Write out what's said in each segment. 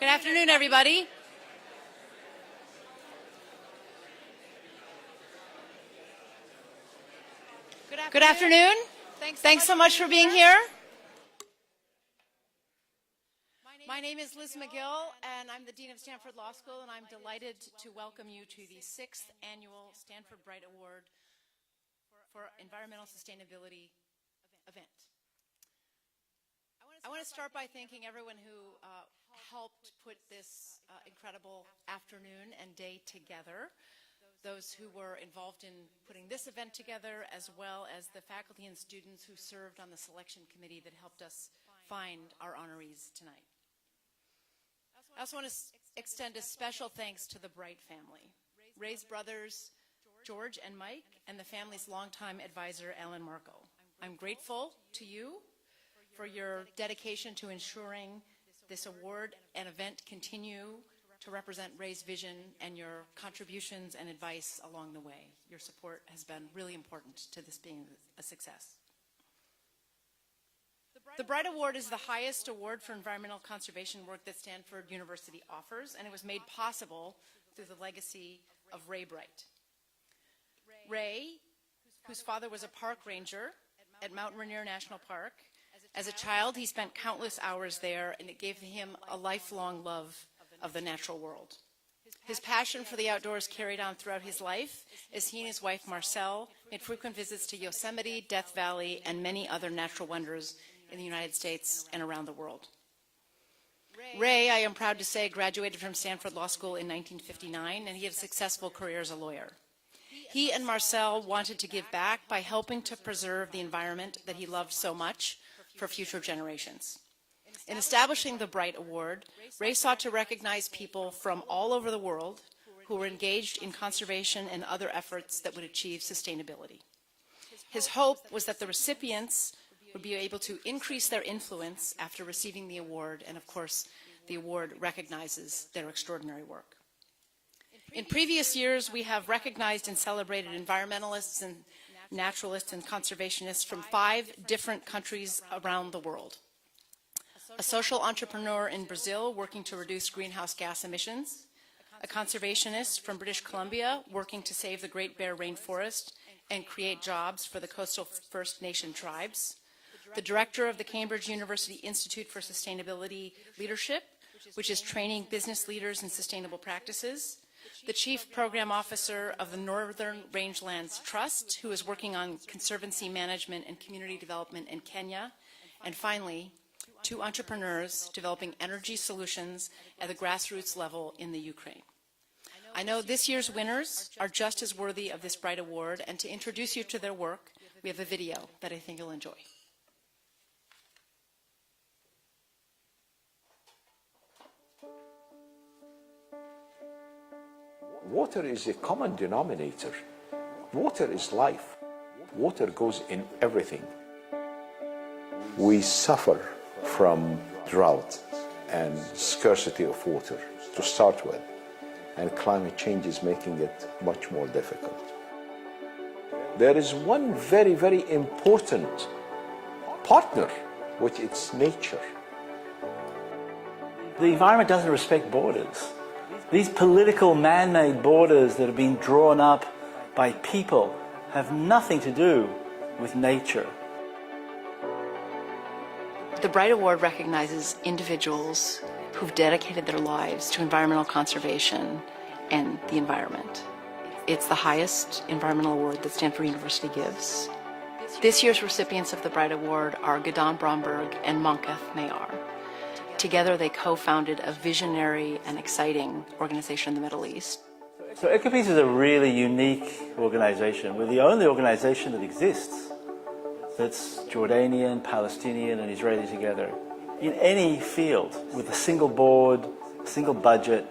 Good afternoon, everybody. Good afternoon. Thanks so much for being here. My name is Liz McGill, and I'm the Dean of Stanford Law School, and I'm delighted to welcome you to the 6th Annual Stanford Bright Award for Environmental Sustainability event. I want to start by thanking everyone who helped put this incredible afternoon and day together, those who were involved in putting this event together, as well as the faculty and students who served on the selection committee that helped us find our honorees tonight. I also want to extend a special thanks to the Bright family, Ray's brothers, George and Mike, and the family's longtime advisor, Alan Marco. I'm grateful to you for your dedication to ensuring this award and event continue to represent Ray's vision and your contributions and advice along the way. Your support has been really important to this being a success. The Bright Award is the highest award for environmental conservation work that Stanford University offers, and it was made possible through the legacy of Ray Bright. Ray, whose father was a park ranger at Mount Rainier National Park, as a child he spent countless hours there, and it gave him a lifelong love of the natural world. His passion for the outdoors carried on throughout his life as he and his wife Marcelle made frequent visits to Yosemite, Death Valley, and many other natural wonders in the United States and around the world. Ray, I am proud to say, graduated from Stanford Law School in 1959, and he had a successful career as a lawyer. He and Marcelle wanted to give back by helping to preserve the environment that he loved so much for future generations. In establishing the Bright Award, Ray sought to recognize people from all over the world who were engaged in conservation and other efforts that would achieve sustainability. His hope was that the recipients would be able to increase their influence after receiving the award, and of course, the award recognizes their extraordinary work. In previous years, we have recognized and celebrated environmentalists and naturalists and conservationists from 5 different countries around the world. A social entrepreneur in Brazil working to reduce greenhouse gas emissions, a conservationist from British Columbia working to save the Great Bear Rainforest and create jobs for the coastal First Nation tribes, the director of the Cambridge University Institute for Sustainability Leadership, which is training business leaders in sustainable practices, the chief program officer of the Northern Rangelands Trust, who is working on conservancy management and community development in Kenya, and finally, 2 entrepreneurs developing energy solutions at the grassroots level in the Ukraine. I know this year's winners are just as worthy of this Bright Award, and to introduce you to their work, we have a video that I think you'll enjoy. Water is a common denominator. Water is life. Water goes in everything. We suffer from drought and scarcity of water to start with, and climate change is making it much more difficult. There is one very, very important partner, which is nature. The environment doesn't respect borders. These political man-made borders that have been drawn up by people have nothing to do with nature. The Bright Award recognizes individuals who've dedicated their lives to environmental conservation and the environment. It's the highest environmental award that Stanford University gives. This year's recipients of the Bright Award are Gidon Bromberg and Munqeth Mehyar. Together, they co-founded a visionary and exciting organization in the Middle East. So EcoPeace is a really unique organization. We're the only organization that exists that's Jordanian, Palestinian, and Israeli together in any field, with a single board, a single budget,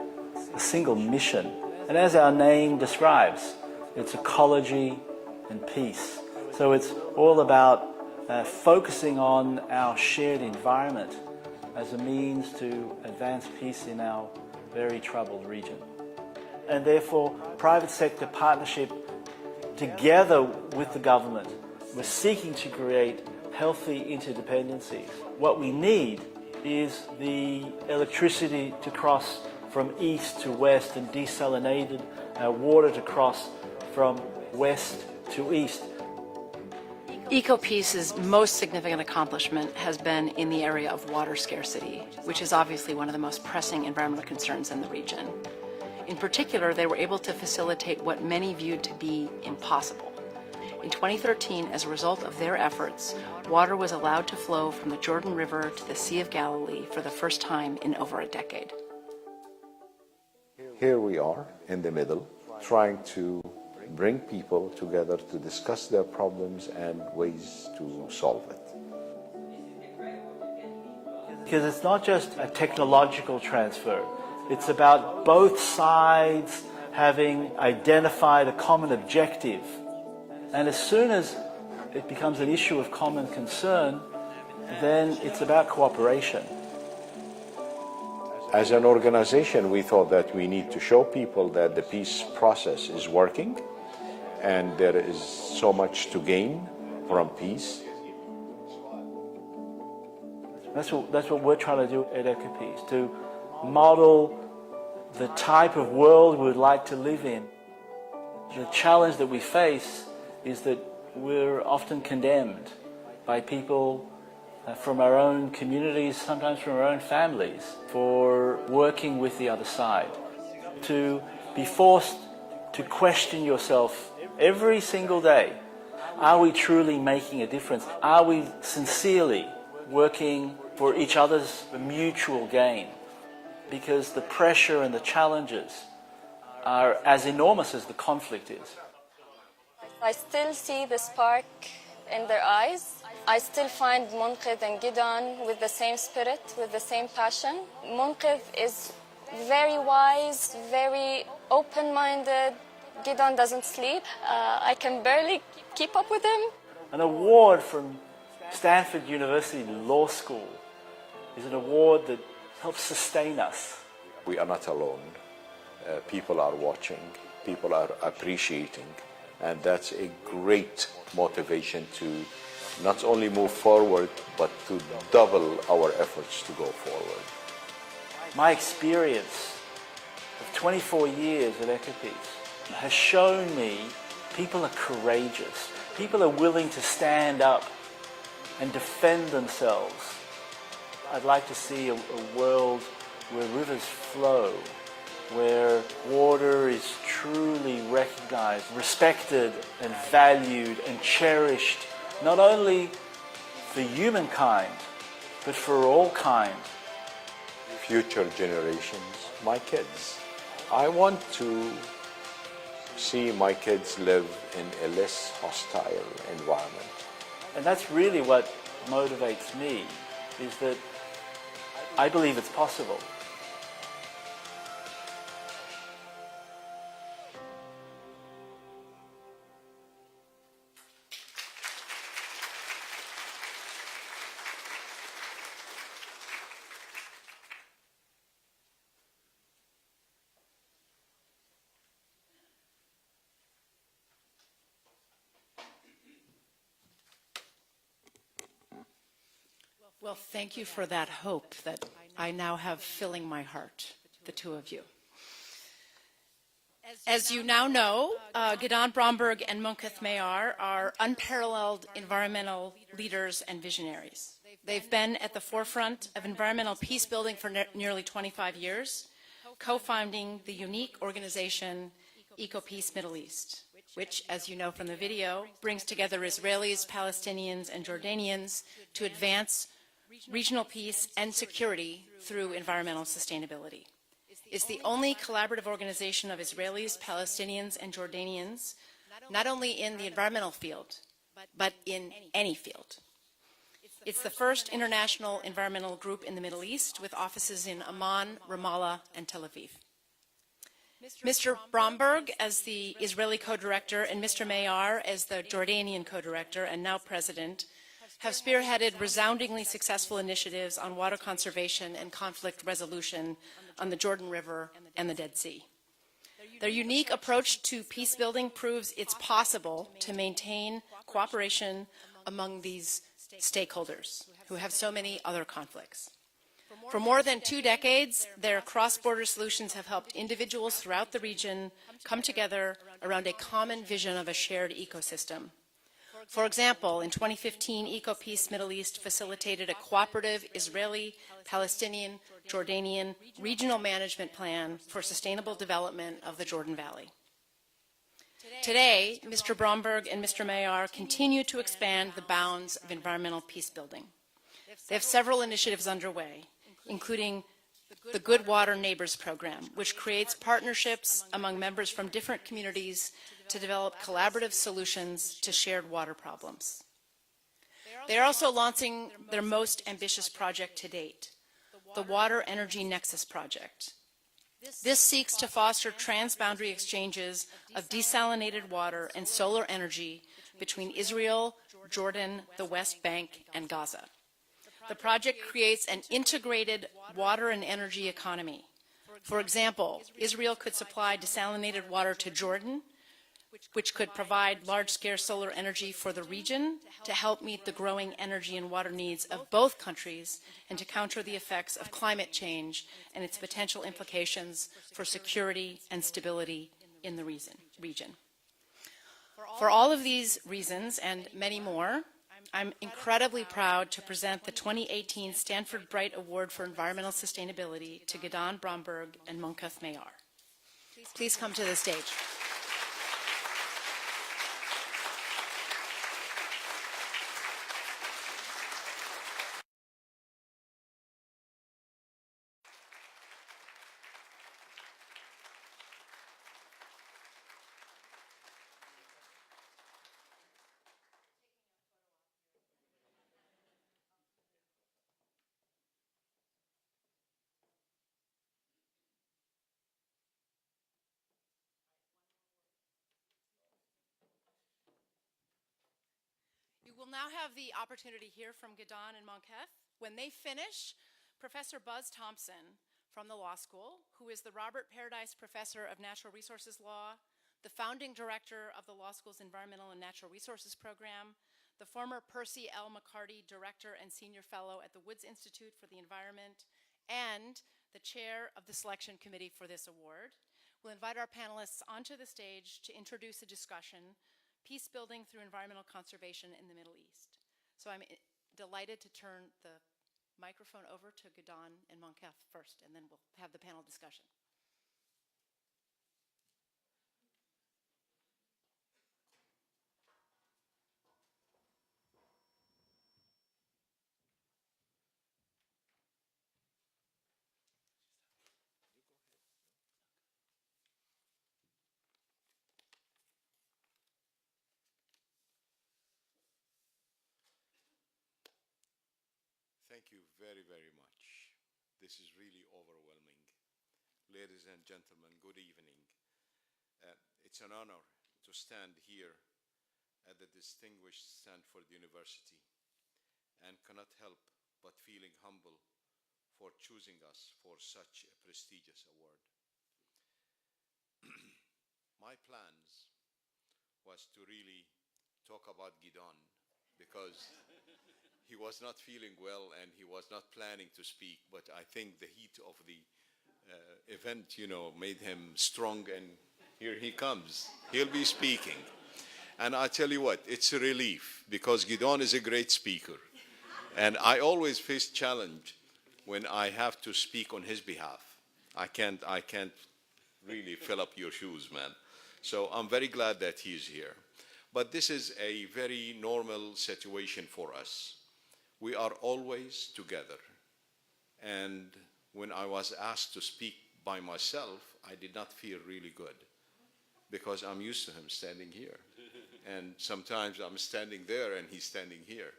a single mission. And as our name describes, it's ecology and peace. So it's all about focusing on our shared environment as a means to advance peace in our very troubled region. And therefore, private sector partnership together with the government, we're seeking to create healthy interdependencies. What we need is the electricity to cross from east to west and desalinated water to cross from west to east. EcoPeace's most significant accomplishment has been in the area of water scarcity, which is obviously one of the most pressing environmental concerns in the region. In particular, they were able to facilitate what many viewed to be impossible. In 2013, as a result of their efforts, water was allowed to flow from the Jordan River to the Sea of Galilee for the first time in over a decade. Here we are in the middle, trying to bring people together to discuss their problems and ways to solve it. Because it's not just a technological transfer, it's about both sides having identified a common objective. And as soon as it becomes an issue of common concern, then it's about cooperation. As an organization, we thought that we need to show people that the peace process is working and there is so much to gain from peace. That's what we're trying to do at EcoPeace, to model the type of world we'd like to live in. The challenge that we face is that we're often condemned by people from our own communities, sometimes from our own families, for working with the other side. To be forced to question yourself every single day. Are we truly making a difference? Are we sincerely working for each other's mutual gain? Because the pressure and the challenges are as enormous as the conflict is. I still see the spark in their eyes. I still find Munqeth and Gidon with the same spirit, with the same passion. Munqeth is very wise, very open-minded. Gidon doesn't sleep. I can barely keep up with him. An award from Stanford University Law School is an award that helps sustain us. We are not alone. People are watching, people are appreciating, and that's a great motivation to not only move forward, but to double our efforts to go forward. My experience of 24 years at EcoPeace has shown me people are courageous. People are willing to stand up and defend themselves. I'd like to see a world where rivers flow, where water is truly recognized, respected and valued and cherished, not only for humankind, but for all kind. Future generations, my kids. I want to see my kids live in a less hostile environment. And that's really what motivates me, is that I believe it's possible. Well, thank you for that hope that I now have filling my heart, the two of you. As you now know, Gidon Bromberg and Munqeth Mehyar are unparalleled environmental leaders and visionaries. They've been at the forefront of environmental peace building for nearly 25 years, co-founding the unique organization EcoPeace Middle East, which, as you know from the video, brings together Israelis, Palestinians, and Jordanians to advance regional peace and security through environmental sustainability. It's the only collaborative organization of Israelis, Palestinians, and Jordanians, not only in the environmental field, but in any field. It's the first international environmental group in the Middle East with offices in Amman, Ramallah, and Tel Aviv. Mr. Bromberg as the Israeli co-director and Mr. Mehyar as the Jordanian co-director and now president have spearheaded resoundingly successful initiatives on water conservation and conflict resolution on the Jordan River and the Dead Sea. Their unique approach to peace building proves it's possible to maintain cooperation among these stakeholders who have so many other conflicts. For more than 2 decades, their cross-border solutions have helped individuals throughout the region come together around a common vision of a shared ecosystem. For example, in 2015, EcoPeace Middle East facilitated a cooperative Israeli-Palestinian, Jordanian regional management plan for sustainable development of the Jordan Valley. Today, Mr. Bromberg and Mr. Mehyar continue to expand the bounds of environmental peace building. They have several initiatives underway, including the Good Water Neighbors Program, which creates partnerships among members from different communities to develop collaborative solutions to shared water problems. They are also launching their most ambitious project to date, the Water Energy Nexus Project. This seeks to foster transboundary exchanges of desalinated water and solar energy between Israel, Jordan, the West Bank, and Gaza. The project creates an integrated water and energy economy. For example, Israel could supply desalinated water to Jordan, which could provide large-scale solar energy for the region to help meet the growing energy and water needs of both countries and to counter the effects of climate change and its potential implications for security and stability in the region. For all of these reasons and many more, I'm incredibly proud to present the 2018 Stanford Bright Award for Environmental Sustainability to Gidon Bromberg and Munqeth Mehyar. Please come to the stage. You will now have the opportunity to hear from Gidon and Munqeth. When they finish, Professor Buzz Thompson from the law school, who is the Robert Paradise Professor of Natural Resources Law, the founding director of the law school's Environmental and Natural Resources Program, the former Percy L. McCarty Director and Senior Fellow at the Woods Institute for the Environment, and the chair of the selection committee for this award. We'll invite our panelists onto the stage to introduce a discussion, Peace Building Through Environmental Conservation in the Middle East. So I'm delighted to turn the microphone over to Gidon and Munqeth first, and then we'll have the panel discussion. Thank you very, very much. This is really overwhelming. Ladies and gentlemen, good evening. It's an honor to stand here at the distinguished Stanford University and cannot help but feeling humble for choosing us for such a prestigious award. My plans was to really talk about Gidon because he was not feeling well and he was not planning to speak, but I think the heat of the event, made him strong, and here he comes. He'll be speaking. And I tell you what, it's a relief because Gidon is a great speaker. And I always face challenge when I have to speak on his behalf. I can't really fill up your shoes, man. So I'm very glad that he's here. But this is a very normal situation for us. We are always together. And when I was asked to speak by myself, I did not feel really good because I'm used to him standing here. And sometimes I'm standing there and he's standing here.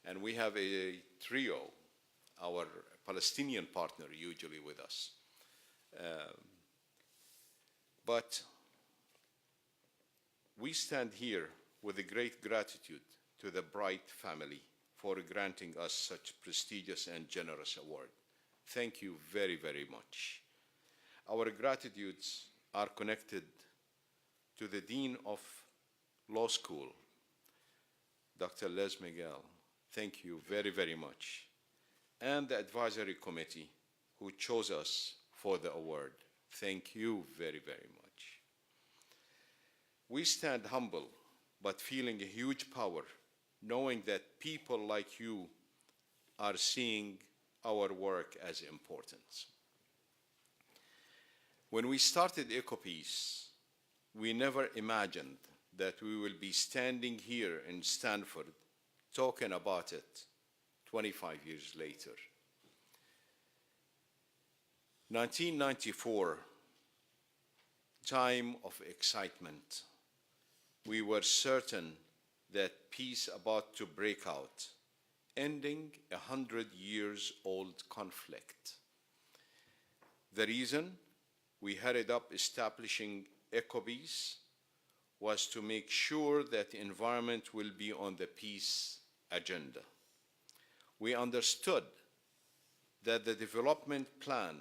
And we have a trio, our Palestinian partner usually with us. But we stand here with a great gratitude to the Bright family for granting us such prestigious and generous award. Thank you very, very much. Our gratitudes are connected to the Dean of Law School, Dr. Les Miguel. Thank you very, very much. and the advisory committee who chose us for the award. Thank you very, very much. We stand humble, but feeling a huge power, knowing that people like you are seeing our work as important. When we started EcoPeace, we never imagined that we will be standing here in Stanford talking about it 25 years later. 1994, time of excitement. We were certain that peace about to break out, ending a 100-year-old conflict. The reason we hurried up establishing EcoPeace was to make sure that the environment will be on the peace agenda. We understood that the development plan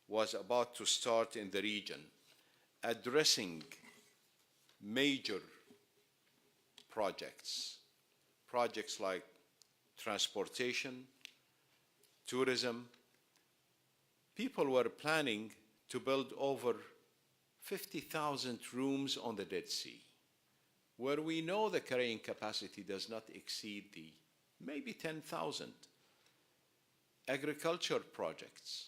was about to start in the region, addressing major projects like transportation, tourism. People were planning to build over 50,000 rooms on the Dead Sea, where we know the carrying capacity does not exceed the maybe 10,000. Agriculture projects.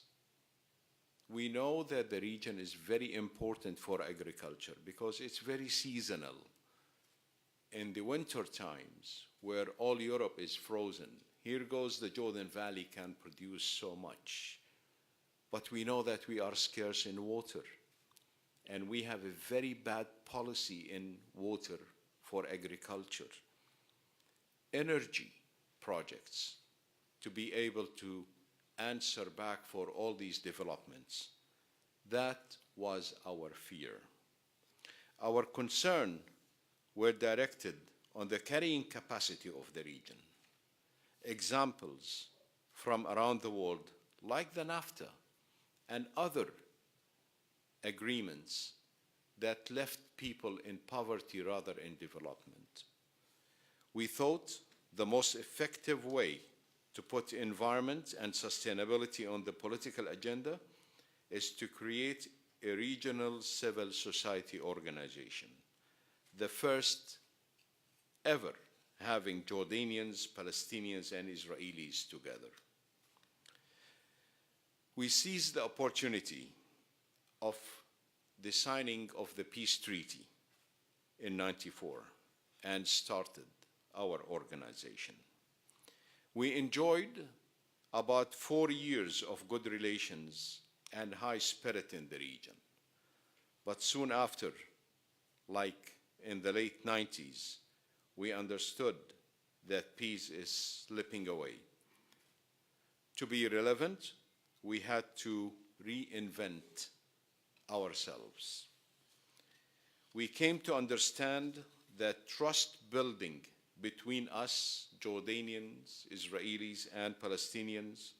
We know that the region is very important for agriculture because it's very seasonal. In the winter times, where all Europe is frozen, here goes the Jordan Valley can produce so much. But we know that we are scarce in water, and we have a very bad policy in water for agriculture. Energy projects to be able to answer back for all these developments. That was our fear. Our concern were directed on the carrying capacity of the region. Examples from around the world, like the NAFTA and other agreements that left people in poverty rather in development. We thought the most effective way to put environment and sustainability on the political agenda is to create a regional civil society organization, the first ever having Jordanians, Palestinians, and Israelis together. We seized the opportunity of the signing of the peace treaty in '94 and started our organization. We enjoyed about 4 years of good relations and high spirit in the region. But soon after, like in the late '90s, we understood that peace is slipping away. To be relevant, we had to reinvent ourselves. We came to understand that trust building between us, Jordanians, Israelis, and Palestinians,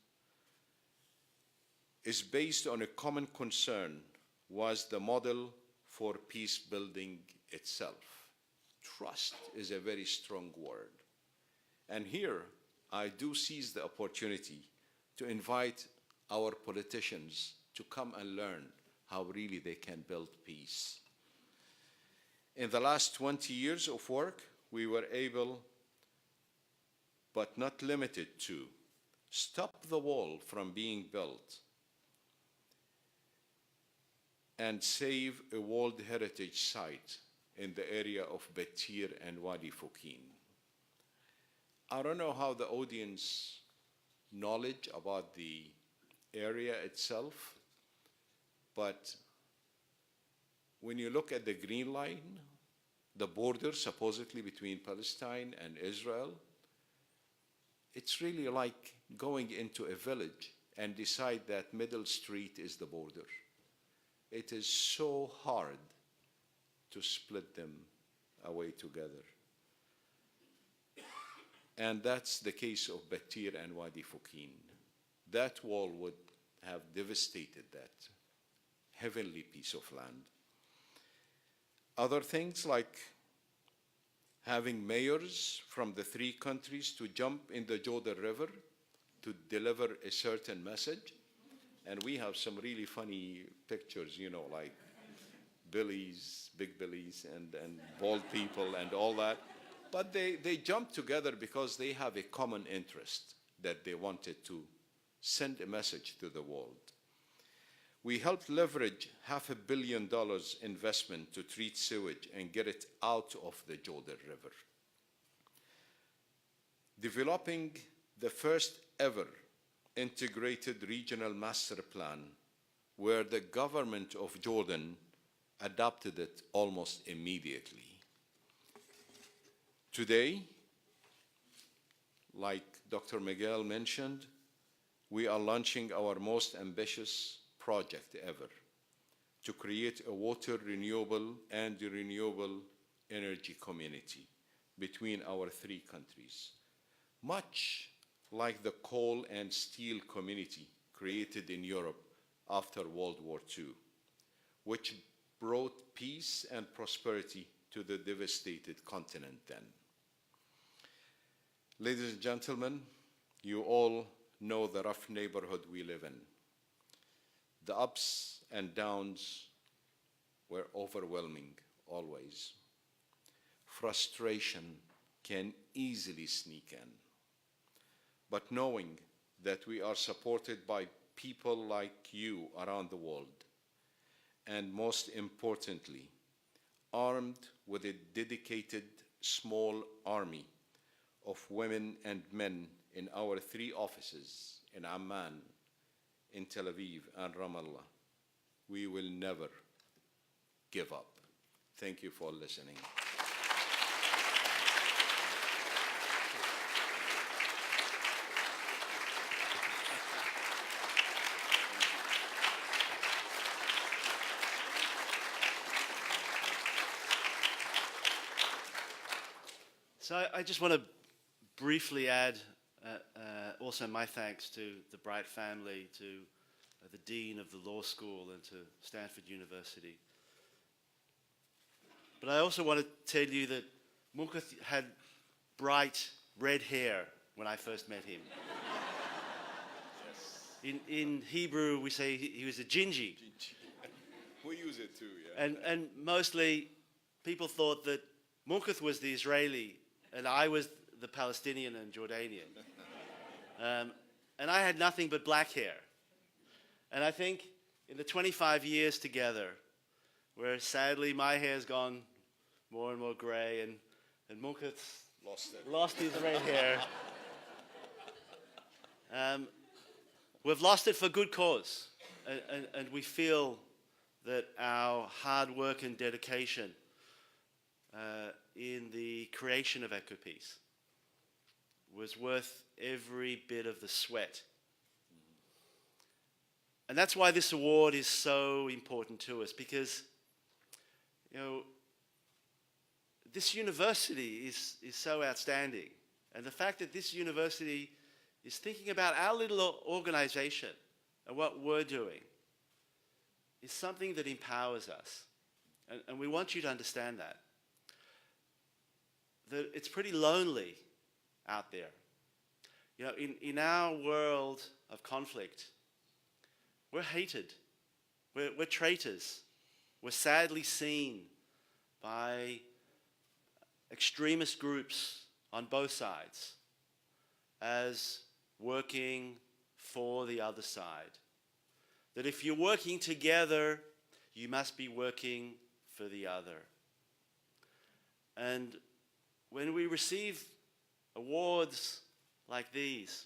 is based on a common concern, was the model for peace building itself. Trust is a very strong word. And here, I do seize the opportunity to invite our politicians to come and learn how really they can build peace. In the last 20 years of work, we were able, but not limited to, stop the wall from being built and save a World Heritage Site in the area of Betir and Wadi Fukin. I don't know how the audience knowledge about the area itself, but when you look at the green line, the border supposedly between Palestine and Israel, it's really like going into a village and decide that middle street is the border. It is so hard to split them away together. And that's the case of Betir and Wadi Fukin. That wall would have devastated that heavenly piece of land. Other things like having mayors from the 3 countries to jump in the Jordan River to deliver a certain message. And we have some really funny pictures, you know, like billies, big billies, and bald people and all that. But they jump together because they have a common interest that they wanted to send a message to the world. We helped leverage $500 million investment to treat sewage and get it out of the Jordan River. Developing the first ever integrated regional master plan where the government of Jordan adopted it almost immediately. Today, like Dr. Miguel mentioned, we are launching our most ambitious project ever to create a water, renewable, and renewable energy community between our three countries, much like the coal and steel community created in Europe after World War II, which brought peace and prosperity to the devastated continent then. Ladies and gentlemen, you all know the rough neighborhood we live in. The ups and downs were overwhelming, always. Frustration can easily sneak in. But knowing that we are supported by people like you around the world, and most importantly, armed with a dedicated small army of women and men in our three offices in Amman, in Tel Aviv, and Ramallah, we will never give up. Thank you for listening. So I just want to briefly add also my thanks to the Bright family, to the Dean of the Law School, and to Stanford University. But I also want to tell you that Munqeth had bright red hair when I first met him. Yes. In Hebrew, we say he was a gingy. We use it too, yeah. And mostly people thought that Munqeth was the Israeli and I was the Palestinian and Jordanian. And I had nothing but black hair. And I think in the 25 years together, where sadly my hair's gone more and more gray, and Munqeth's lost his red hair, we've lost it for good cause. And we feel that our hard work and dedication in the creation of EcoPeace was worth every bit of the sweat. And that's why this award is so important to us, because, you know, this university is so outstanding. And the fact that this university is thinking about our little organization and what we're doing is something that empowers us. And we want you to understand that it's pretty lonely out there. You know, in our world of conflict, we're hated. We're traitors. We're sadly seen by extremist groups on both sides as working for the other side. That if you're working together, you must be working for the other. And when we receive awards like these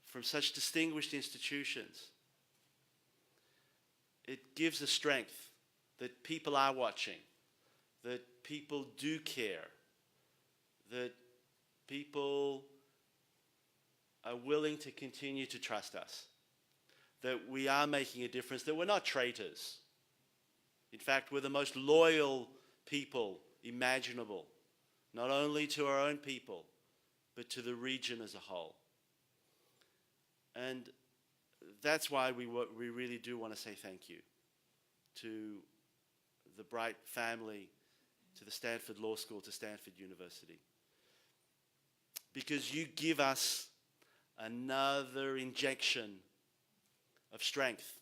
from such distinguished institutions, it gives us strength that people are watching, that people do care, that people are willing to continue to trust us, that we are making a difference, that we're not traitors. In fact, we're the most loyal people imaginable, not only to our own people, but to the region as a whole. And that's why we really do want to say thank you to the Bright family, to the Stanford Law School, to Stanford University. Because you give us another injection of strength.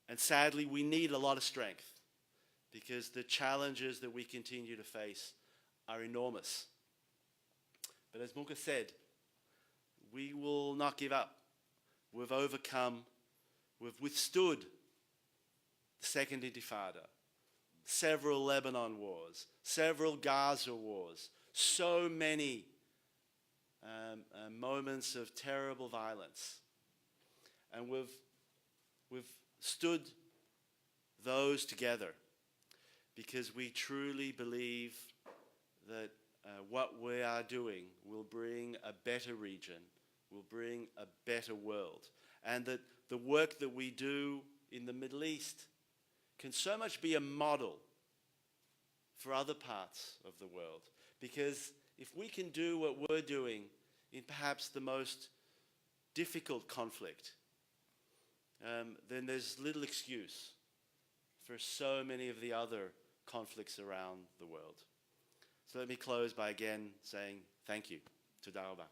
And sadly, we need a lot of strength because the challenges that we continue to face are enormous. But as Munqeth said, we will not give up. We've overcome, we've withstood the Second Intifada, several Lebanon wars, several Gaza wars, so many moments of terrible violence. And we've stood those together because we truly believe that what we are doing will bring a better region, will bring a better world, and that the work that we do in the Middle East can so much be a model for other parts of the world. Because if we can do what we're doing in perhaps the most difficult conflict, then there's little excuse for so many of the other conflicts around the world. So let me close by again saying thank you. Toda Rabba.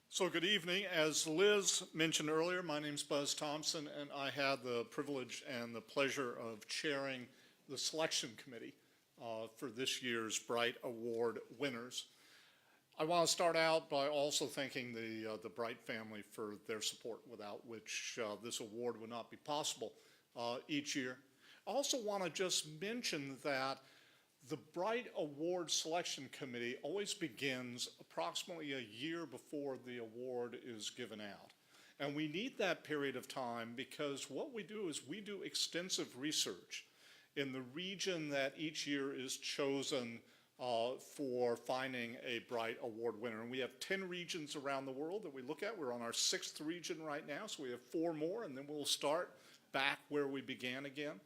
So good evening. As Liz mentioned earlier, my name is Buzz Thompson, and I had the privilege and the pleasure of chairing the selection committee for this year's Bright Award winners. I want to start out by also thanking the Bright family for their support, without which this award would not be possible each year. I also want to just mention that the Bright Award Selection Committee always begins approximately a year before the award is given out. And we need that period of time because what we do is we do extensive research in the region that each year is chosen for finding a Bright Award winner. And we have 10 regions around the world that we look at. We're on our 6th region right now, so we have 4 more, and then we'll start back where we began again.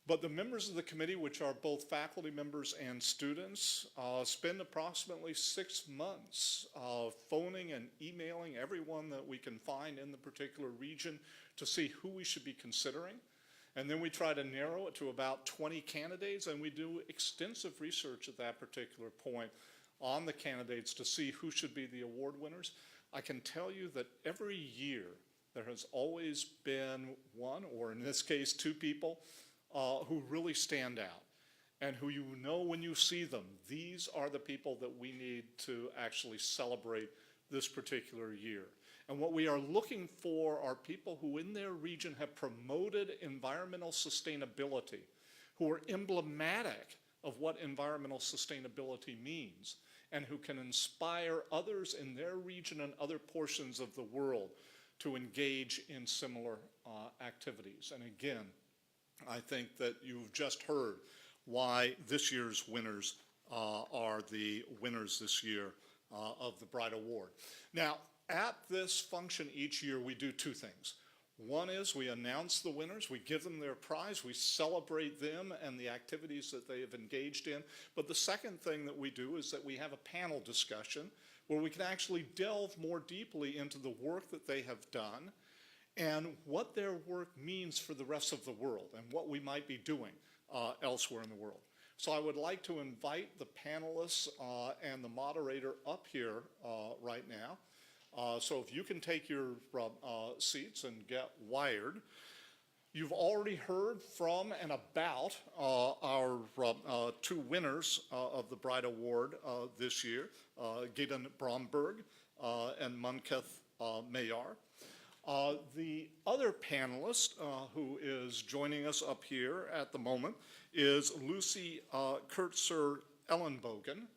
But the members of the committee, which are both faculty members and students, spend approximately 6 months phoning and emailing everyone that we can find in the particular region to see who we should be considering. And then we try to narrow it to about 20 candidates, and we do extensive research at that particular point on the candidates to see who should be the award winners. I can tell you that every year there has always been one, or in this case 2 people, who really stand out and who you know when you see them, these are the people that we need to actually celebrate this particular year. And what we are looking for are people who in their region have promoted environmental sustainability, who are emblematic of what environmental sustainability means, and who can inspire others in their region and other portions of the world to engage in similar activities. And again, I think that you've just heard why this year's winners are the winners this year of the Bright Award. Now, at this function each year, we do 2 things. One is we announce the winners, we give them their prize, we celebrate them and the activities that they have engaged in. But the second thing that we do is that we have a panel discussion where we can actually delve more deeply into the work that they have done and what their work means for the rest of the world and what we might be doing elsewhere in the world. So I would like to invite the panelists and the moderator up here right now. So if you can take your seats and get wired. You've already heard from and about our 2 winners of the Bright Award this year, Gidon Bromberg and Munqeth Mehyar. The other panelist who is joining us up here at the moment is Lucy Kurtzer-Ellenbogen.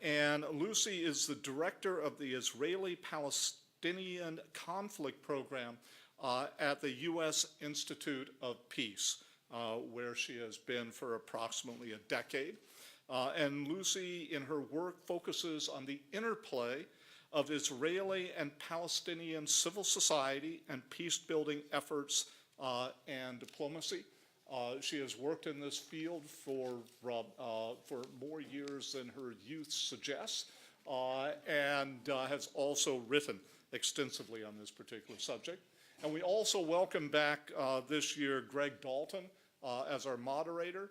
And Lucy is the director of the Israeli-Palestinian Conflict Program at the U.S. Institute of Peace, where she has been for approximately a decade. And Lucy, in her work, focuses on the interplay of Israeli and Palestinian civil society and peace-building efforts and diplomacy. She has worked in this field for more years than her youth suggests, and has also written extensively on this particular subject. And we also welcome back this year Greg Dalton as our moderator.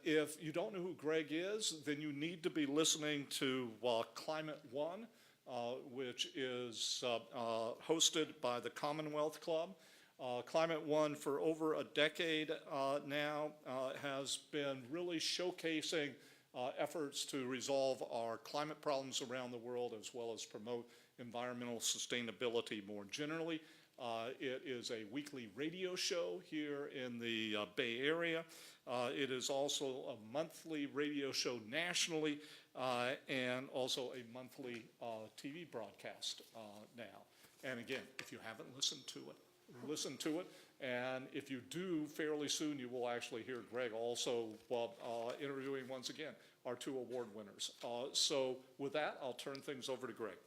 If you don't know who Greg is, then you need to be listening to Climate One, which is hosted by the Commonwealth Club. Climate One, for over a decade now, has been really showcasing efforts to resolve our climate problems around the world, as well as promote environmental sustainability more generally. It is a weekly radio show here in the Bay Area. It is also a monthly radio show nationally, and also a monthly TV broadcast now. And again, if you haven't listened to it, listen to it. And if you do, fairly soon you will actually hear Greg also interviewing once again our 2 award winners. So with that, I'll turn things over to Greg.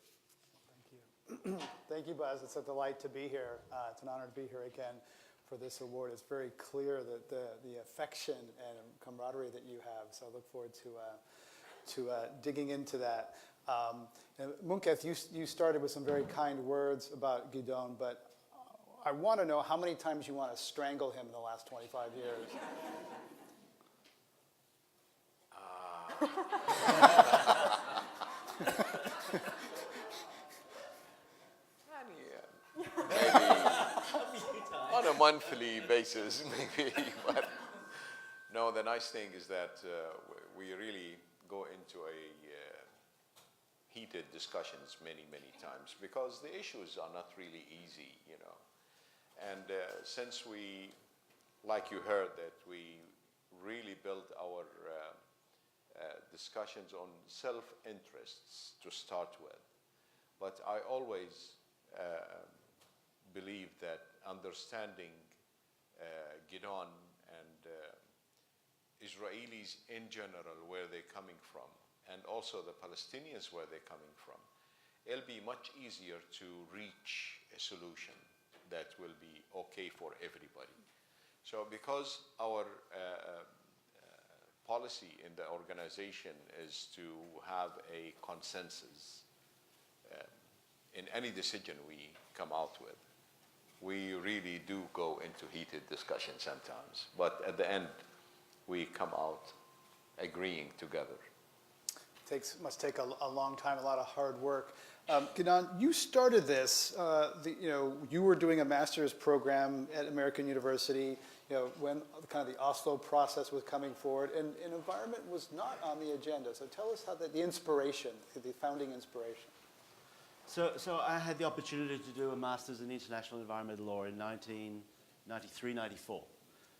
Thank you. Thank you, Buzz. It's a delight to be here. It's an honor to be here again for this award. It's very clear that the affection and camaraderie that you have. So I look forward to digging into that. Munqeth, you started with some very kind words about Gidon, but I want to know how many times you want to strangle him in the last 25 years. On a monthly basis, maybe. But no, the nice thing is that we really go into heated discussions many times, because the issues are not really easy, you know. And since we, like you heard, that we really build our discussions on self-interests to start with. But I always believe that understanding Gidon and Israelis in general, where they're coming from, and also the Palestinians, where they're coming from, it'll be much easier to reach a solution that will be okay for everybody. So because our policy in the organization is to have a consensus in any decision we come out with, we really do go into heated discussion sometimes. But at the end, we come out agreeing together. Must take a long time, a lot of hard work. Gidon, you started this. You were doing a master's program at American University. When kind of the Oslo process was coming forward, and environment was not on the agenda. So tell us how the inspiration, the founding inspiration. So I had the opportunity to do a master's in international environmental law in 1993-94.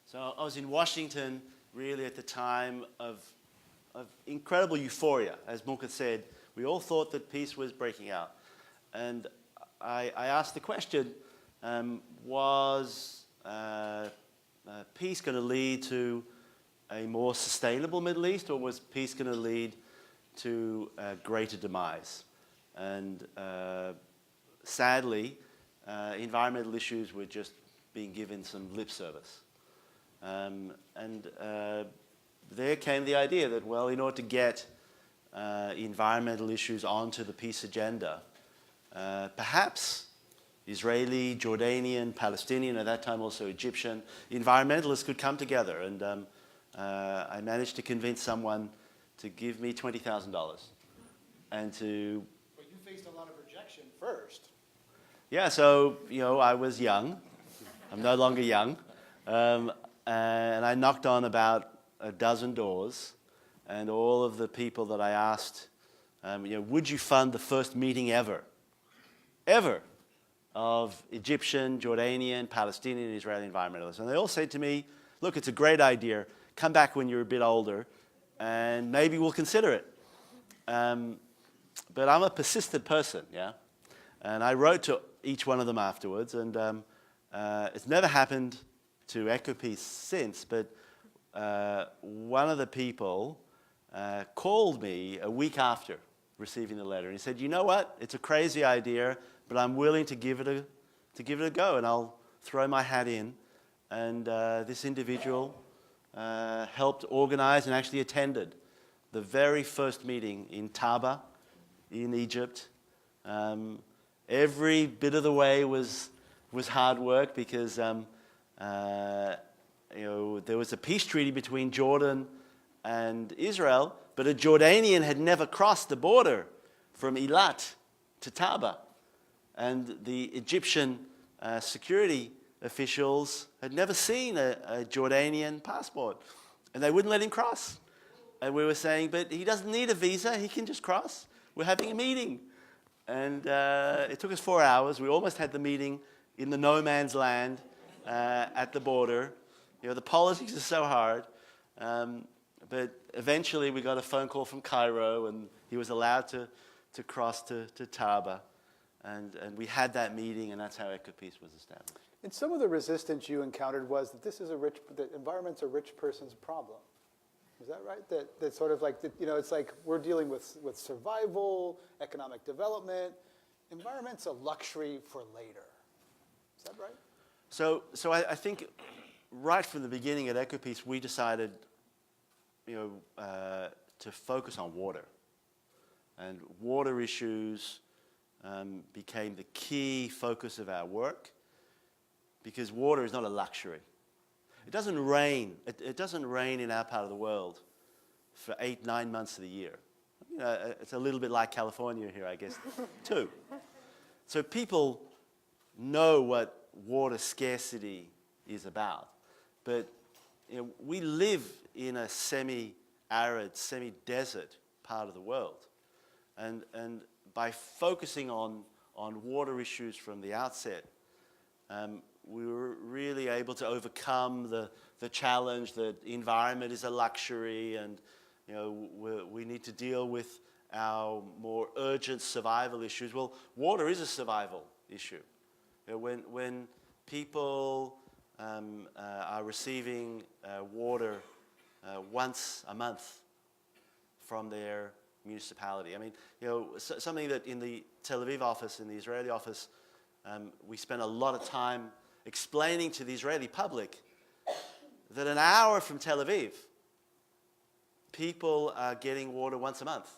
So I was in Washington, really at the time of incredible euphoria. As Munqeth said, we all thought that peace was breaking out. And I asked the question, was peace going to lead to a more sustainable Middle East, or was peace going to lead to greater demise? And sadly, environmental issues were just being given some lip service. There came the idea that, well, in order to get environmental issues onto the peace agenda, perhaps Israeli, Jordanian, Palestinian, at that time also Egyptian, environmentalists could come together. And I managed to convince someone to give me $20,000 and to... But you faced a lot of rejection first. Yeah, so, I was young. I'm no longer young. And I knocked on about a dozen doors, and all of the people that I asked, would you fund the first meeting ever of Egyptian, Jordanian, Palestinian, and Israeli environmentalists? And they all said to me, look, it's a great idea. Come back when you're a bit older, and maybe we'll consider it. But I'm a persistent person, yeah? And I wrote to each one of them afterwards, and it's never happened to EcoPeace since, but one of the people called me a week after receiving the letter, and he said, you know what, it's a crazy idea, but I'm willing to give it a go, and I'll throw my hat in. And this individual helped organize and actually attended the very first meeting in Taba in Egypt. Every bit of the way was was hard work because there was a peace treaty between Jordan and Israel, but a Jordanian had never crossed the border from Eilat to Taba. And the Egyptian security officials had never seen a Jordanian passport, and they wouldn't let him cross. And we were saying, but he doesn't need a visa, he can just cross. We're having a meeting. And it took us 4 hours. We almost had the meeting in the no man's land at the border. The politics are so hard. But eventually we got a phone call from Cairo, and he was allowed to cross to Taba. And we had that meeting, and that's how EcoPeace was established. And some of the resistance you encountered was that that environment's a rich person's problem. Is that right? That sort of like, it's like we're dealing with survival, economic development. Environment's a luxury for later. Is that right? So I think right from the beginning at EcoPeace, we decided, to focus on water. And water issues became the key focus of our work, because water is not a luxury. It doesn't rain. It doesn't rain in our part of the world for 8-9 months of the year. It's a little bit like California here, I guess, too. So people know what water scarcity is about. But we live in a semi-arid, semi-desert part of the world. And by focusing on water issues from the outset, we were really able to overcome the challenge that the environment is a luxury, and we need to deal with our more urgent survival issues. Well, water is a survival issue. When people are receiving water once a month from their municipality. I mean, something that in the Tel Aviv office, in the Israeli office, we spent a lot of time explaining to the Israeli public that an hour from Tel Aviv, people are getting water once a month.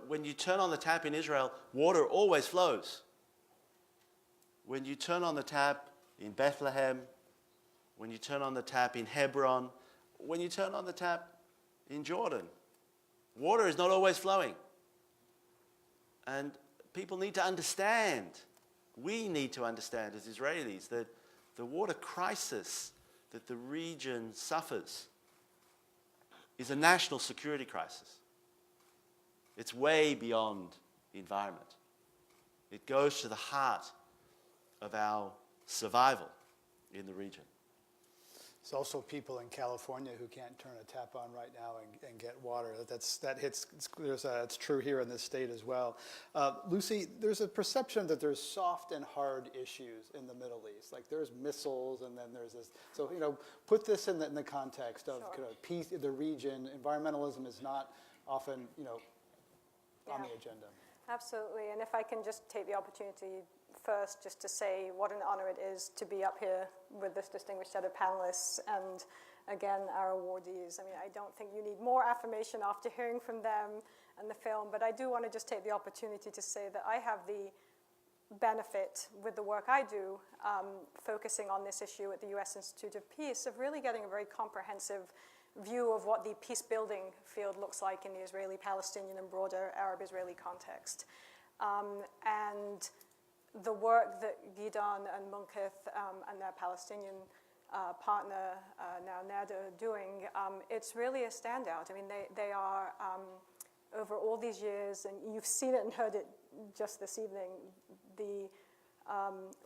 When you turn on the tap in Israel, water always flows. When you turn on the tap in Bethlehem, when you turn on the tap in Hebron, when you turn on the tap in Jordan, water is not always flowing. And people need to understand, we need to understand as Israelis, that the water crisis that the region suffers is a national security crisis. It's way beyond the environment. It goes to the heart of our survival in the region. There's also people in California who can't turn a tap on right now and get water. It's true here in this state as well. Lucy, there's a perception that there's soft and hard issues in the Middle East. Like there's missiles, and then there's this. So put this in the context of peace, the region. Environmentalism is not often on the agenda. Absolutely, and if I can just take the opportunity first just to say what an honor it is to be up here with this distinguished set of panelists and, again, our awardees. I mean, I don't think you need more affirmation after hearing from them and the film, but I do want to just take the opportunity to say that I have the benefit with the work I do, focusing on this issue at the U.S. Institute of Peace, of really getting a very comprehensive view of what the peace-building field looks like in the Israeli-Palestinian and broader Arab-Israeli context. And the work that Gidon and Munqeth and their Palestinian partner, now Ned, are doing, it's really a standout. I mean, they are, over all these years, and you've seen it and heard it just this evening, the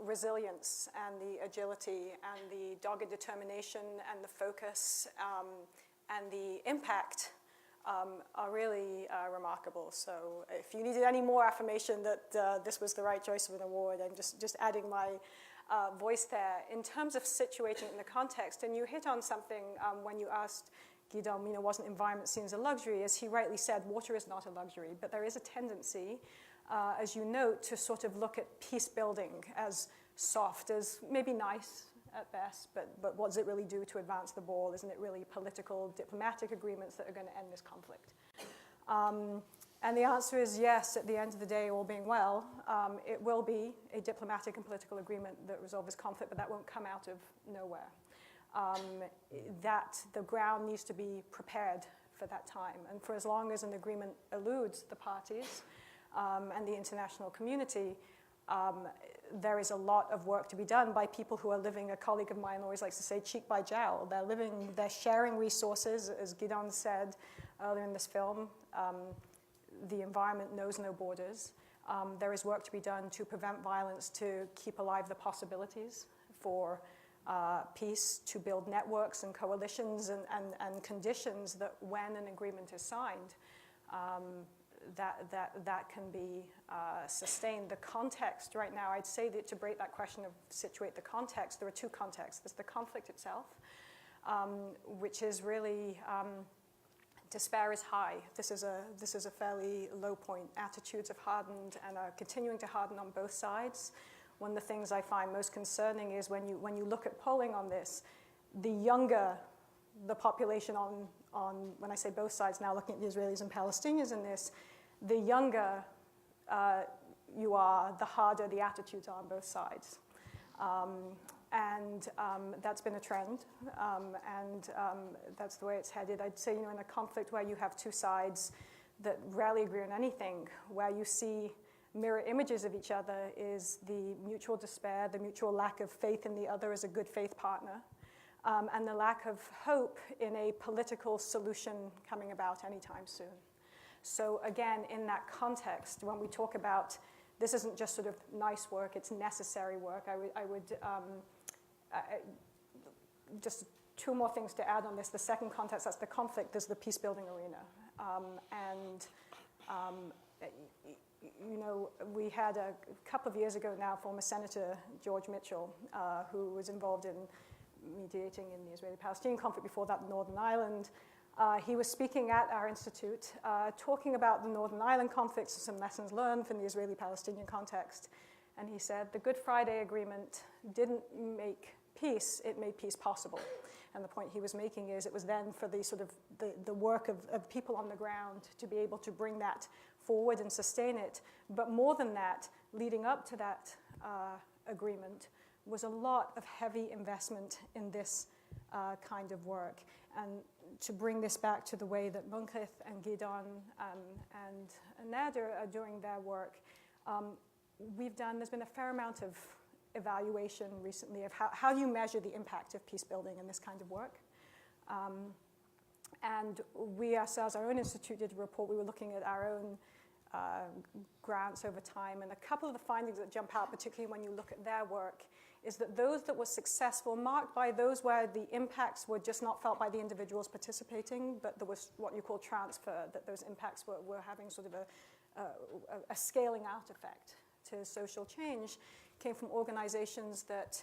resilience and the agility and the dogged determination and the focus and the impact are really remarkable. So if you needed any more affirmation that this was the right choice of an award, I'm just adding my voice there. In terms of situating it in the context, and you hit on something when you asked Gidon, wasn't environment seen as a luxury? As he rightly said, water is not a luxury, but there is a tendency, as you note, to sort of look at peace building as soft, as maybe nice at best, but what does it really do to advance the ball? Isn't it really political, diplomatic agreements that are going to end this conflict? And the answer is yes, at the end of the day, all being well, it will be a diplomatic and political agreement that resolves this conflict, but that won't come out of nowhere. That the ground needs to be prepared for that time. And for as long as an agreement eludes the parties and the international community, there is a lot of work to be done by people who are living, a colleague of mine always likes to say, cheek by jowl. They're sharing resources, as Gidon said earlier in this film. The environment knows no borders. There is work to be done to prevent violence, to keep alive the possibilities for peace, to build networks and coalitions and conditions that when an agreement is signed, that can be sustained. The context right now, I'd say that to break that question of situate the context, there are two contexts. There's the conflict itself, which is really, despair is high. This is a fairly low point. Attitudes have hardened and are continuing to harden on both sides. One of the things I find most concerning is when you look at polling on this, the younger the population on when I say both sides now, looking at the Israelis and Palestinians in this, the younger you are, the harder the attitudes are on both sides. And that's been a trend, and that's the way it's headed. I'd say, in a conflict where you have two sides that rarely agree on anything, where you see mirror images of each other, is the mutual despair, the mutual lack of faith in the other as a good faith partner, and the lack of hope in a political solution coming about anytime soon. So again, in that context, when we talk about this isn't just sort of nice work, it's necessary work, I would just two more things to add on this. The second context, that's the conflict, is the peacebuilding arena. We had a couple of years ago now, former Senator George Mitchell, who was involved in mediating in the Israeli-Palestinian conflict, before that Northern Ireland. He was speaking at our institute, talking about the Northern Ireland conflicts and some lessons learned from the Israeli-Palestinian context. And he said, the Good Friday Agreement didn't make peace, it made peace possible. And the point he was making is it was then for the sort of the work of people on the ground to be able to bring that forward and sustain it. But more than that, leading up to that agreement was a lot of heavy investment in this kind of work. And to bring this back to the way that Munqeth and Gidon and Nader are doing their work, there's been a fair amount of evaluation recently of how do you measure the impact of peace building in this kind of work. And we ourselves, our own institute, did a report. We were looking at our own grants over time, and a couple of the findings that jump out, particularly when you look at their work, is that those that were successful, marked by those where the impacts were just not felt by the individuals participating, but there was what you call transfer, that those impacts were having sort of a scaling out effect to social change, came from organizations that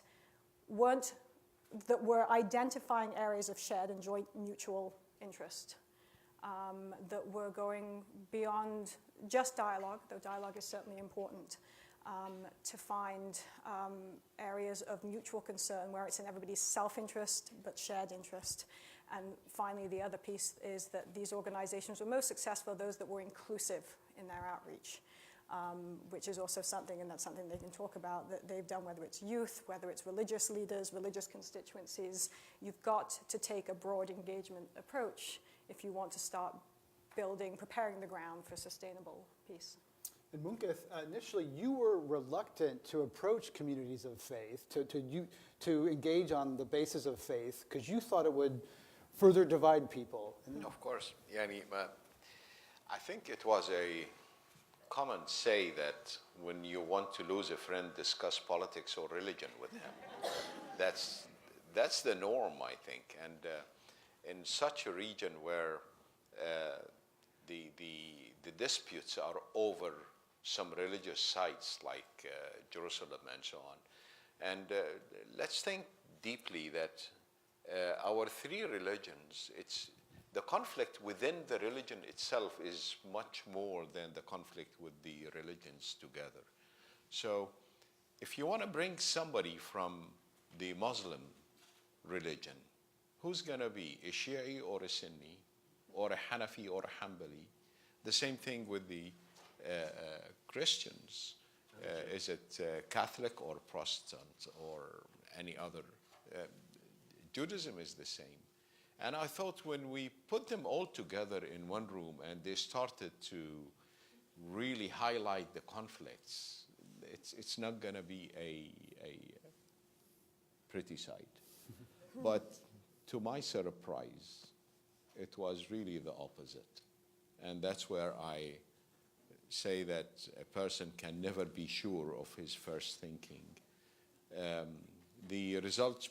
were identifying areas of shared and joint mutual interest, that were going beyond just dialogue, though dialogue is certainly important, to find areas of mutual concern where it's in everybody's self-interest but shared interest. And finally, the other piece is that these organizations were most successful, those that were inclusive in their outreach, which is also something, and that's something they can talk about, that they've done, whether it's youth, whether it's religious leaders, religious constituencies. You've got to take a broad engagement approach if you want to start preparing the ground for sustainable peace. And Munqeth, initially you were reluctant to approach communities of faith, to engage on the basis of faith, because you thought it would further divide people. Of course. I think it was a common say that when you want to lose a friend, discuss politics or religion with him. That's the norm, I think. And in such a region where the disputes are over some religious sites like Jerusalem and so on. And let's think deeply that our three religions, the conflict within the religion itself is much more than the conflict with the religions together. So if you want to bring somebody from the Muslim religion, who's going to be a Shi'i or a Sunni, or a Hanafi or a Hanbali, The same thing with the Christians. Is it Catholic or Protestant or any other? Judaism is the same. And I thought when we put them all together in one room and they started to really highlight the conflicts, it's not going to be a pretty sight. But to my surprise, it was really the opposite. And that's where I say that a person can never be sure of his first thinking. The results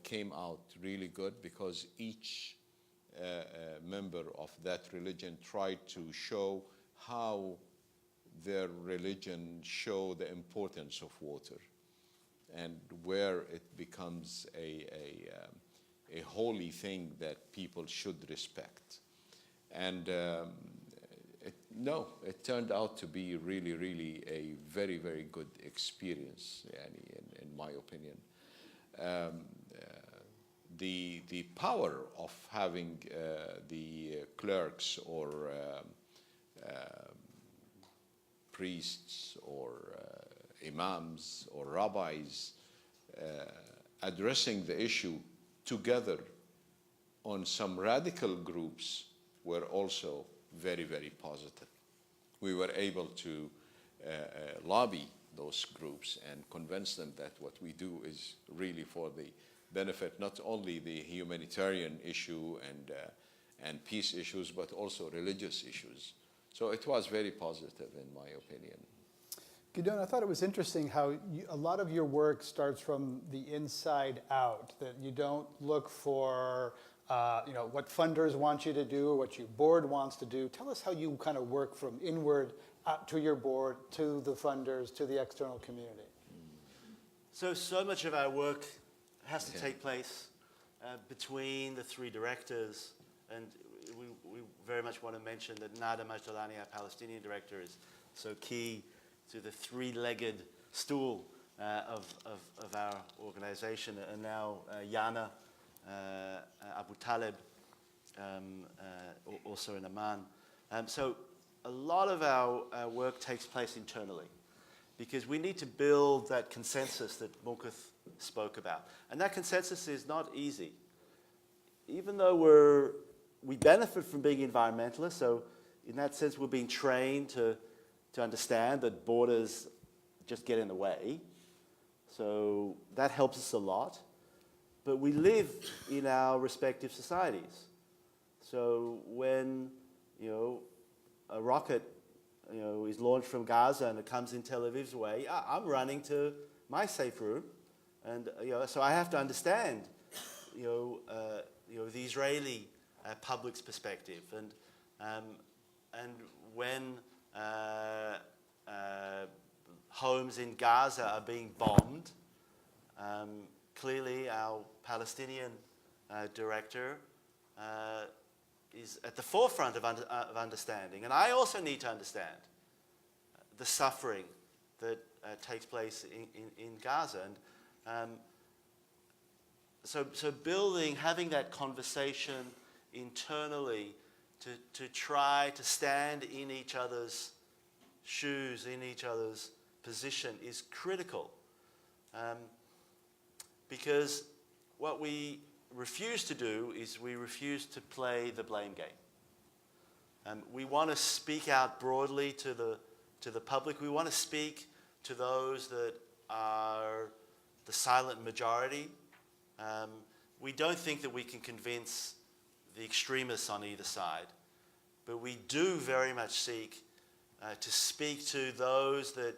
came out really good because each member of that religion tried to show how their religion show the importance of water and where it becomes a holy thing that people should respect. And it turned out to be really, really a very, very good experience, in my opinion. The power of having the clerks or priests or imams or rabbis addressing the issue together on some radical groups were also very, very positive. We were able to lobby those groups and convince them that what we do is really for the benefit, not only the humanitarian issue and peace issues, but also religious issues. So it was very positive, in my opinion. Gidon, I thought it was interesting how a lot of your work starts from the inside out, that you don't look for what funders want you to do or what your board wants to do. Tell us how you kind of work from inward out to your board, to the funders, to the external community. So much of our work has to take place between the three directors, and we very much want to mention that Nada Majdalani, our Palestinian director, is so key to the three-legged stool of our organization, and now Yana Abu Talib, also in Amman. So a lot of our work takes place internally because we need to build that consensus that Munqeth spoke about. And that consensus is not easy. Even though we benefit from being environmentalists, so in that sense we're being trained to understand that borders just get in the way. So that helps us a lot. But we live in our respective societies. So when, a rocket, is launched from Gaza and it comes in Tel Aviv's way, I'm running to my safe room. And, so I have to understand, the Israeli public's perspective. And when homes in Gaza are being bombed, clearly our Palestinian director is at the forefront of understanding. And I also need to understand the suffering that takes place in Gaza. And so having that conversation internally to try to stand in each other's shoes, in each other's position is critical. Because what we refuse to do is we refuse to play the blame game. We want to speak out broadly to the public. We want to speak to those that are the silent majority. We don't think that we can convince the extremists on either side, but we do very much seek to speak to those that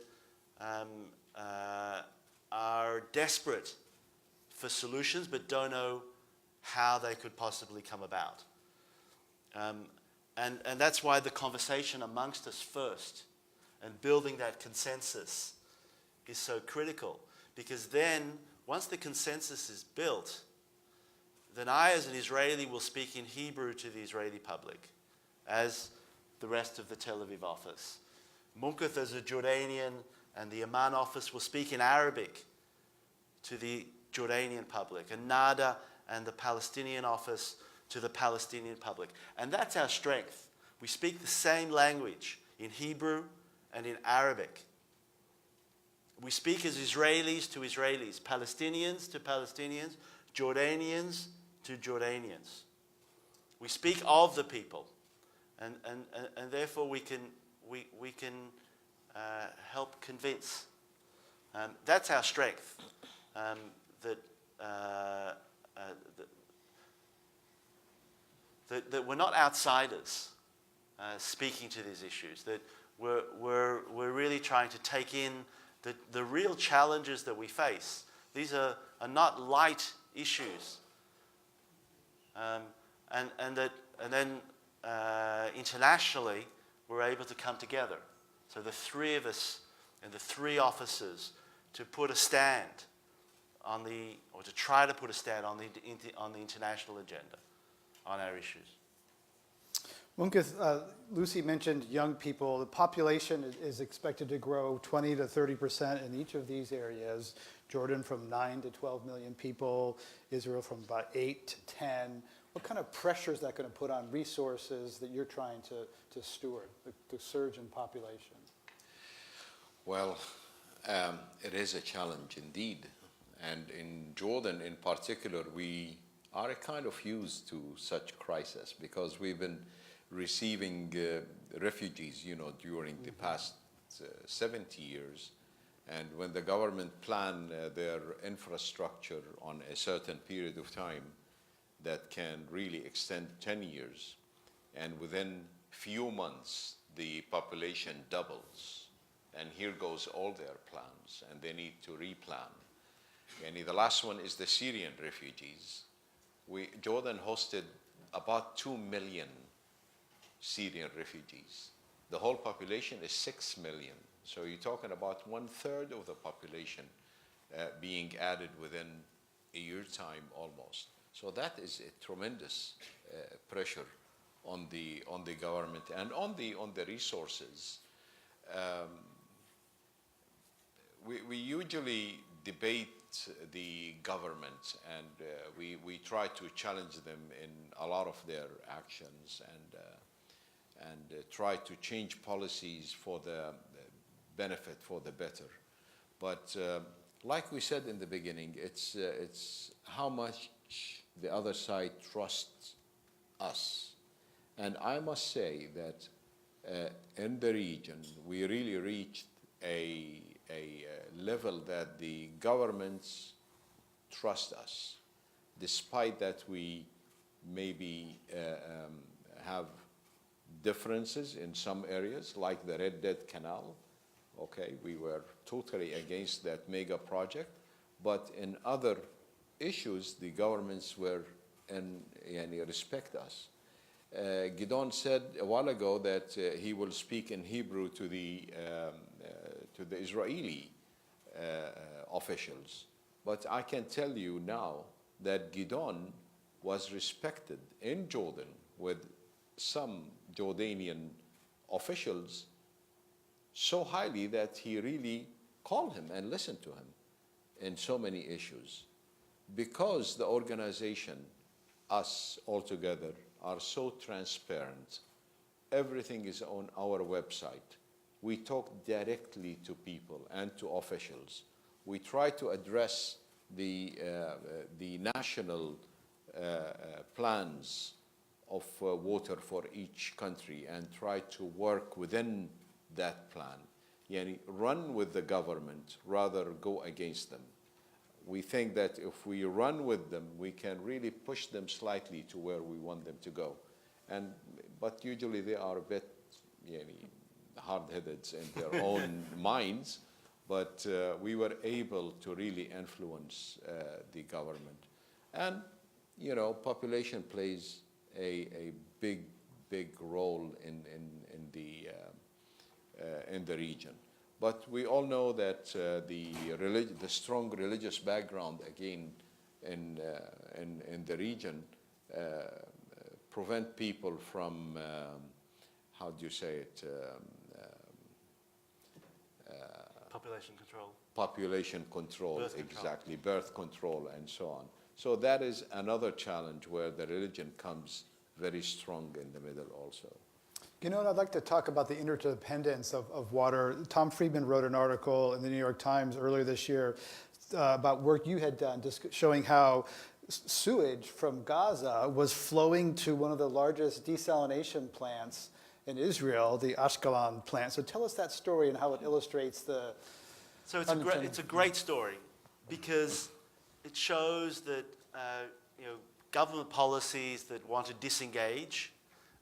are desperate for solutions but don't know how they could possibly come about. And that's why the conversation amongst us first and building that consensus is so critical, because then once the consensus is built, then I as an Israeli will speak in Hebrew to the Israeli public, as the rest of the Tel Aviv office. Munqeth as a Jordanian and the Amman office will speak in Arabic to the Jordanian public, and Nada and the Palestinian office to the Palestinian public. And that's our strength. We speak the same language in Hebrew and in Arabic. We speak as Israelis to Israelis, Palestinians to Palestinians, Jordanians to Jordanians. We speak of the people, and therefore we can help convince. That's our strength. That we're not outsiders speaking to these issues. That we're really trying to take in the real challenges that we face. These are not light issues. And then internationally, we're able to come together. So the three of us and the three officers to put a stand on to try to put a stand on the international agenda on our issues. Munqeth, Lucy mentioned young people. The population is expected to grow 20 to 30% in each of these areas. Jordan from 9 to 12 million people, Israel from about 8 to 10. What kind of pressure is that going to put on resources that you're trying to steward, the surge in population? Well, it is a challenge indeed. And in Jordan in particular, we are kind of used to such crisis because we've been receiving refugees, during the past 70 years. And when the government plan their infrastructure on a certain period of time that can really extend 10 years, and within few months, the population doubles. And here goes all their plans, and they need to replan. And the last one is the Syrian refugees. Jordan hosted about 2 million Syrian refugees. The whole population is 6 million. So you're talking about 1/3 of the population being added within a year time almost. So that is a tremendous pressure on the government and on the resources. We usually debate the government, and we try to challenge them in a lot of their actions and try to change policies for the benefit, for the better. But like we said in the beginning, it's how much the other side trusts us. And I must say that in the region, we really reached a level that the governments trust us, despite that we maybe have differences in some areas, like the Red Dead Canal. Okay, we were totally against that mega project, but in other issues, the governments were and respect us. Gidon said a while ago that he will speak in Hebrew to the Israeli officials. But I can tell you now that Gidon was respected in Jordan with some Jordanian officials so highly that he really called him and listened to him in so many issues. Because the organization, us all together, are so transparent. Everything is on our website. We talk directly to people and to officials. We try to address the national plans of water for each country and try to work within that plan. Run with the government rather go against them. We think that if we run with them, we can really push them slightly to where we want them to go. But usually they are a bit hard-headed in their own minds, but we were able to really influence the government. And, population plays a big role in the region. But we all know that the strong religious background, again, in the region, prevent people from, how do you say it? Population control. Population control, Birth control. Exactly, birth control and so on. So that is another challenge where the religion comes very strong in the middle also. You know what, I'd like to talk about the interdependence of water. Tom Friedman wrote an article in the New York Times earlier this year about work you had done, showing how sewage from Gaza was flowing to one of the largest desalination plants in Israel, the Ashkelon plant. So tell us that story and how it illustrates the... So it's a great story because it shows that government policies that want to disengage,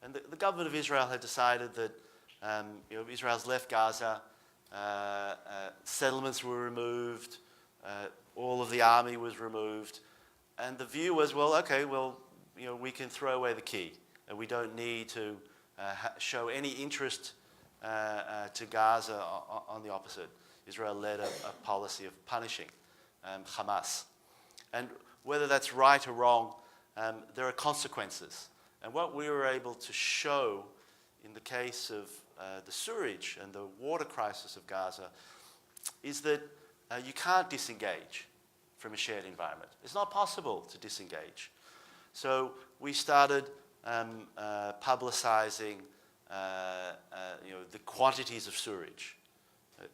and the government of Israel had decided that Israel's left Gaza, settlements were removed, all of the army was removed, and the view was, well, okay, well, we can throw away the key, and we don't need to show any interest to Gaza. On the opposite, Israel led a policy of punishing Hamas. And whether that's right or wrong, there are consequences. And what we were able to show in the case of the sewerage and the water crisis of Gaza is that you can't disengage from a shared environment. It's not possible to disengage. So we started publicizing the quantities of sewage.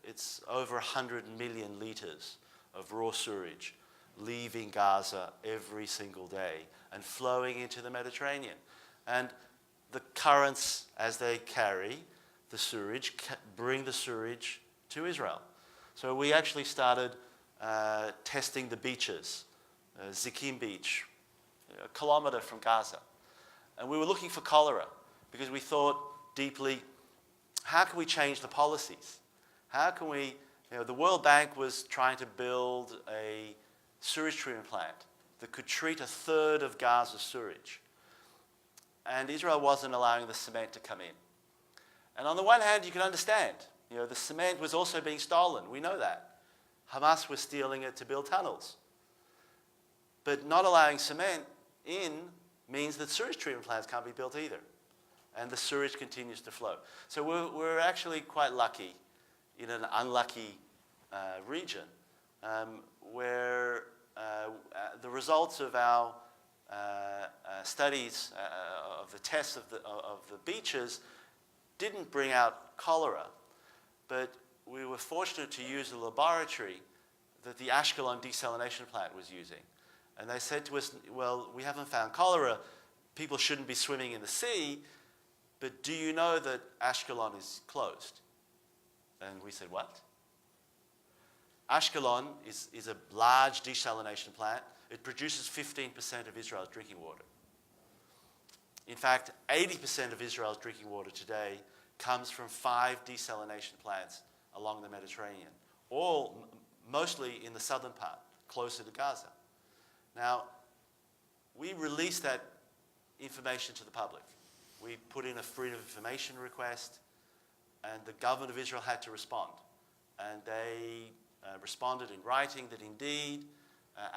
It's over 100 million liters of raw sewage leaving Gaza every single day and flowing into the Mediterranean. And the currents, as they carry the sewage, bring the sewage to Israel. So we actually started testing the beaches, Zikim Beach, a kilometer from Gaza. And we were looking for cholera because we thought deeply, how can we change the policies? How can we, the World Bank was trying to build a sewage treatment plant that could treat a third of Gaza's sewage. And Israel wasn't allowing the cement to come in. And on the one hand, you can understand, the cement was also being stolen. We know that. Hamas was stealing it to build tunnels. But not allowing cement in means that sewage treatment plants can't be built either. And the sewage continues to flow. So we're actually quite lucky in an unlucky region where the results of our studies of the tests of the beaches didn't bring out cholera, but we were fortunate to use a laboratory that the Ashkelon desalination plant was using. And they said to us, well, we haven't found cholera, people shouldn't be swimming in the sea, but do you know that Ashkelon is closed? And we said, what? Ashkelon is a large desalination plant. It produces 15% of Israel's drinking water. In fact, 80% of Israel's drinking water today comes from 5 desalination plants along the Mediterranean, mostly in the southern part, closer to Gaza. Now, we released that information to the public. We put in a freedom of information request, and the government of Israel had to respond. And they responded in writing that indeed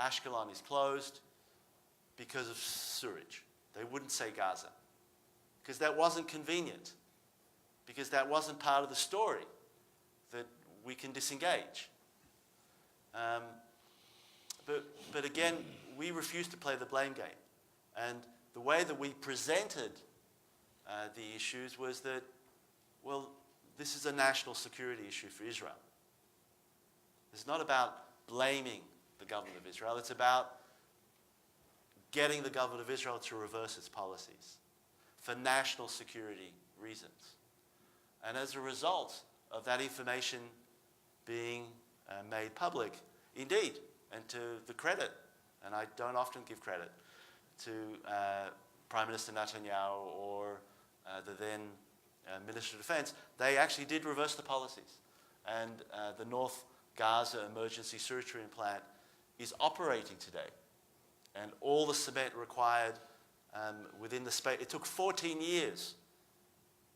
Ashkelon is closed because of sewage. They wouldn't say Gaza, because that wasn't convenient, because that wasn't part of the story that we can disengage. But again, we refused to play the blame game. And the way that we presented the issues was that, well, this is a national security issue for Israel. It's not about blaming the government of Israel. It's about getting the government of Israel to reverse its policies for national security reasons. And as a result of that information being made public, indeed, and to the credit, and I don't often give credit, to Prime Minister Netanyahu or the then Minister of Defense, they actually did reverse the policies. And the North Gaza Emergency Sewage Treatment Plant is operating today. And all the cement required within the space, it took 14 years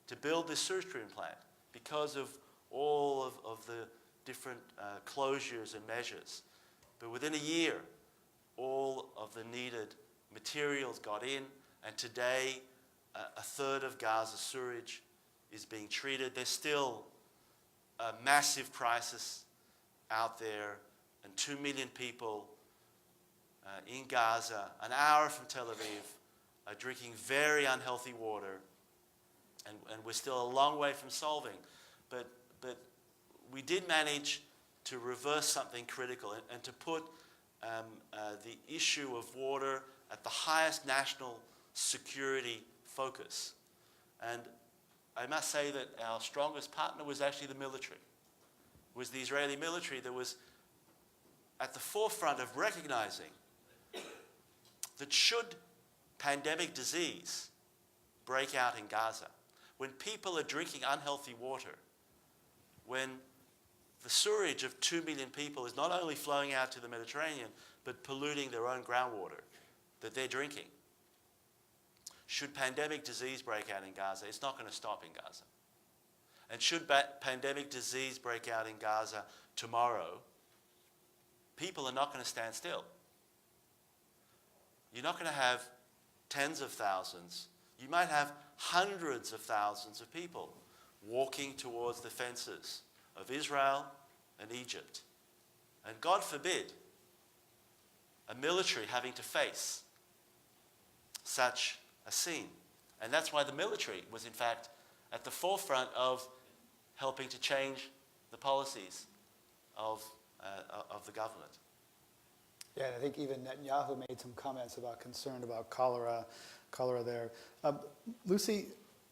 to build this sewage treatment plant because of all of the different closures and measures. But within a year, all of the needed materials got in, and today a third of Gaza's sewage is being treated. There's still a massive crisis out there, and 2 million people in Gaza, an hour from Tel Aviv, are drinking very unhealthy water, and we're still a long way from solving. But we did manage to reverse something critical and to put the issue of water at the highest national security focus. And I must say that our strongest partner was actually the military. It was the Israeli military that was at the forefront of recognizing that should pandemic disease break out in Gaza, when people are drinking unhealthy water, when the sewage of 2 million people is not only flowing out to the Mediterranean, but polluting their own groundwater that they're drinking. Should pandemic disease break out in Gaza, it's not going to stop in Gaza. And should pandemic disease break out in Gaza tomorrow, people are not going to stand still. You're not going to have tens of thousands. You might have hundreds of thousands of people walking towards the fences of Israel and Egypt. And God forbid a military having to face such a scene. And that's why the military was in fact at the forefront of helping to change the policies of the government. Yeah, and I think even Netanyahu made some comments about concern about cholera there. Lucy,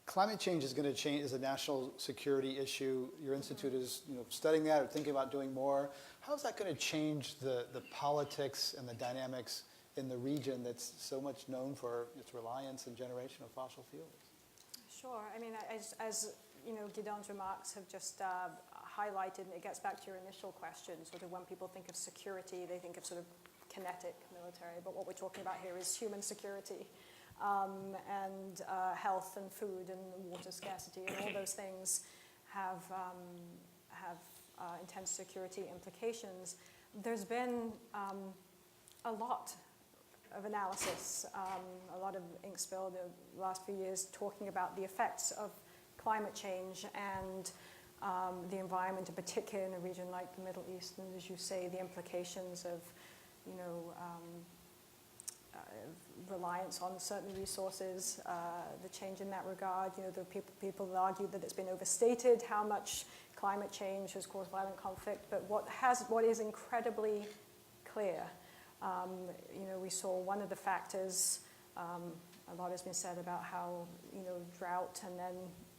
climate change is going to change as a national security issue. Your institute is studying that or thinking about doing more. How is that going to change the politics and the dynamics in the region that's so much known for its reliance and generation of fossil fuels? Sure. I mean, as Gidon's remarks have just highlighted, and it gets back to your initial question, sort of when people think of security, they think of sort of kinetic military, but what we're talking about here is human security, and health and food and water scarcity, and all those things have intense security implications. There's been a lot of analysis, a lot of ink spilled the last few years talking about the effects of climate change and the environment, in particular in a region like the Middle East, and as you say, the implications of reliance on certain resources, the change in that regard. There are people that argue that it's been overstated how much climate change has caused violent conflict, but what is incredibly clear, we saw one of the factors, a lot has been said about how, drought and then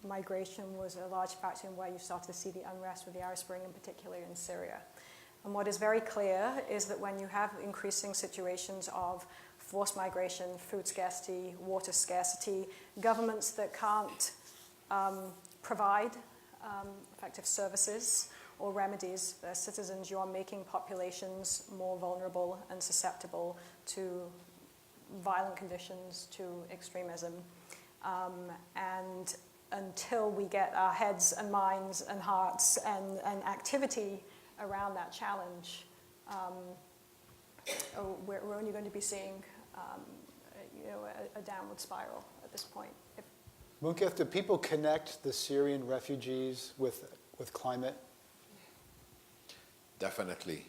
migration was a large factor in where you started to see the unrest with the Arab Spring, in particular in Syria. And what is very clear is that when you have increasing situations of forced migration, food scarcity, water scarcity, governments that can't provide effective services or remedies for their citizens, you are making populations more vulnerable and susceptible to violent conditions, to extremism. And until we get our heads and minds and hearts and activity around that challenge, we're only going to be seeing a downward spiral at this point. Munqeth, do people connect the Syrian refugees with climate? Definitely.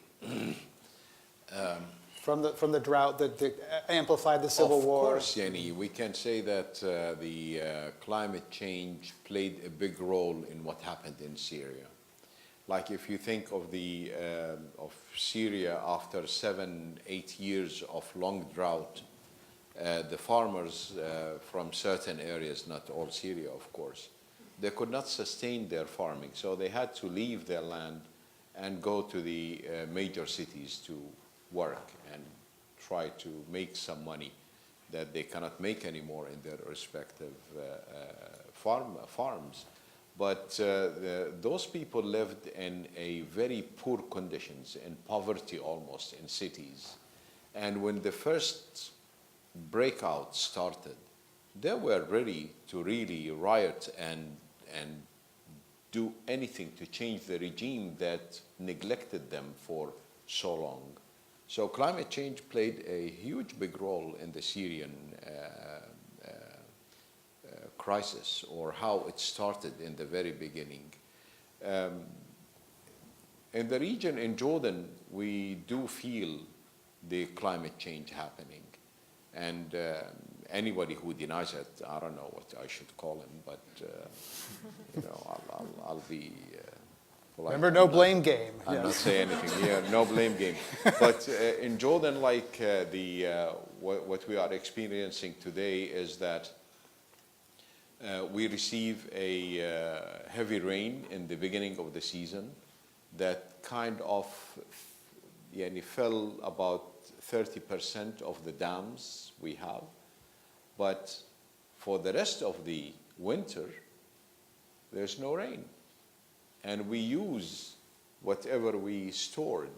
From the drought that amplified the civil war? Of course, Jenny. We can say that the climate change played a big role in what happened in Syria. Like if you think of of Syria after 7-8 years of long drought, the farmers from certain areas, not all Syria, of course, they could not sustain their farming, so they had to leave their land and go to the major cities to work and try to make some money that they cannot make anymore in their respective farms. But those people lived in a very poor conditions, in poverty almost, in cities. And when the first breakout started, they were ready to really riot and do anything to change the regime that neglected them for so long. So climate change played a huge big role in the Syrian crisis, or how it started in the very beginning. In the region, in Jordan, we do feel the climate change happening. And anybody who denies it, I don't know what I should call him, but I'll be polite. Remember, no blame game. I'll Yes. not say anything. Yeah, no blame game. But in Jordan, like what we are experiencing today is that we receive a heavy rain in the beginning of the season that kind of fell about 30% of the dams we have. But for the rest of the winter, there's no rain. And we use whatever we stored.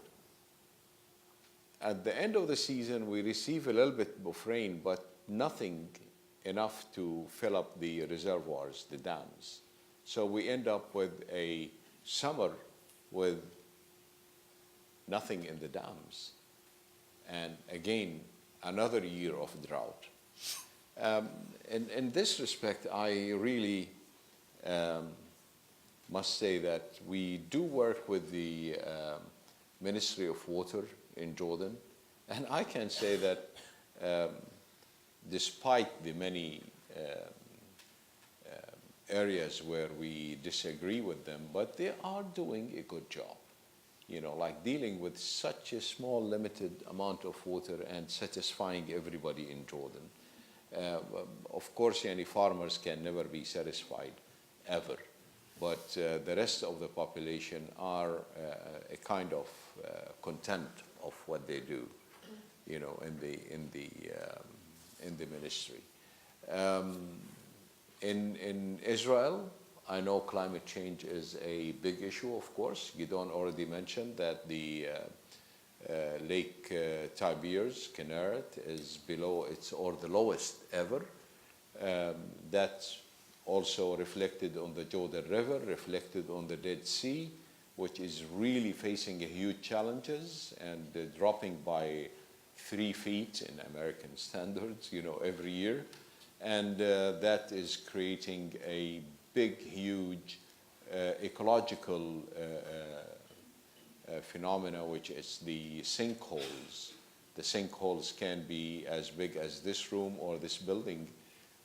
At the end of the season, we receive a little bit of rain, but nothing enough to fill up the reservoirs, the dams. So we end up with a summer with nothing in the dams. And again, another year of drought. In this respect, I really must say that we do work with the Ministry of Water in Jordan. And I can say that despite the many areas where we disagree with them, but they are doing a good job. Like dealing with such a small, limited amount of water and satisfying everybody in Jordan. Of course, farmers can never be satisfied, ever. But the rest of the population are a kind of content of what they do, in the ministry. In Israel, I know climate change is a big issue, of course. Gidon already mentioned that the Lake Tiberias, Kinneret, is below the lowest ever. That's also reflected on the Jordan River, reflected on the Dead Sea, which is really facing huge challenges and dropping by 3 feet in American standards, every year. And that is creating a big, huge ecological phenomena, which is the sinkholes. The sinkholes can be as big as this room or this building,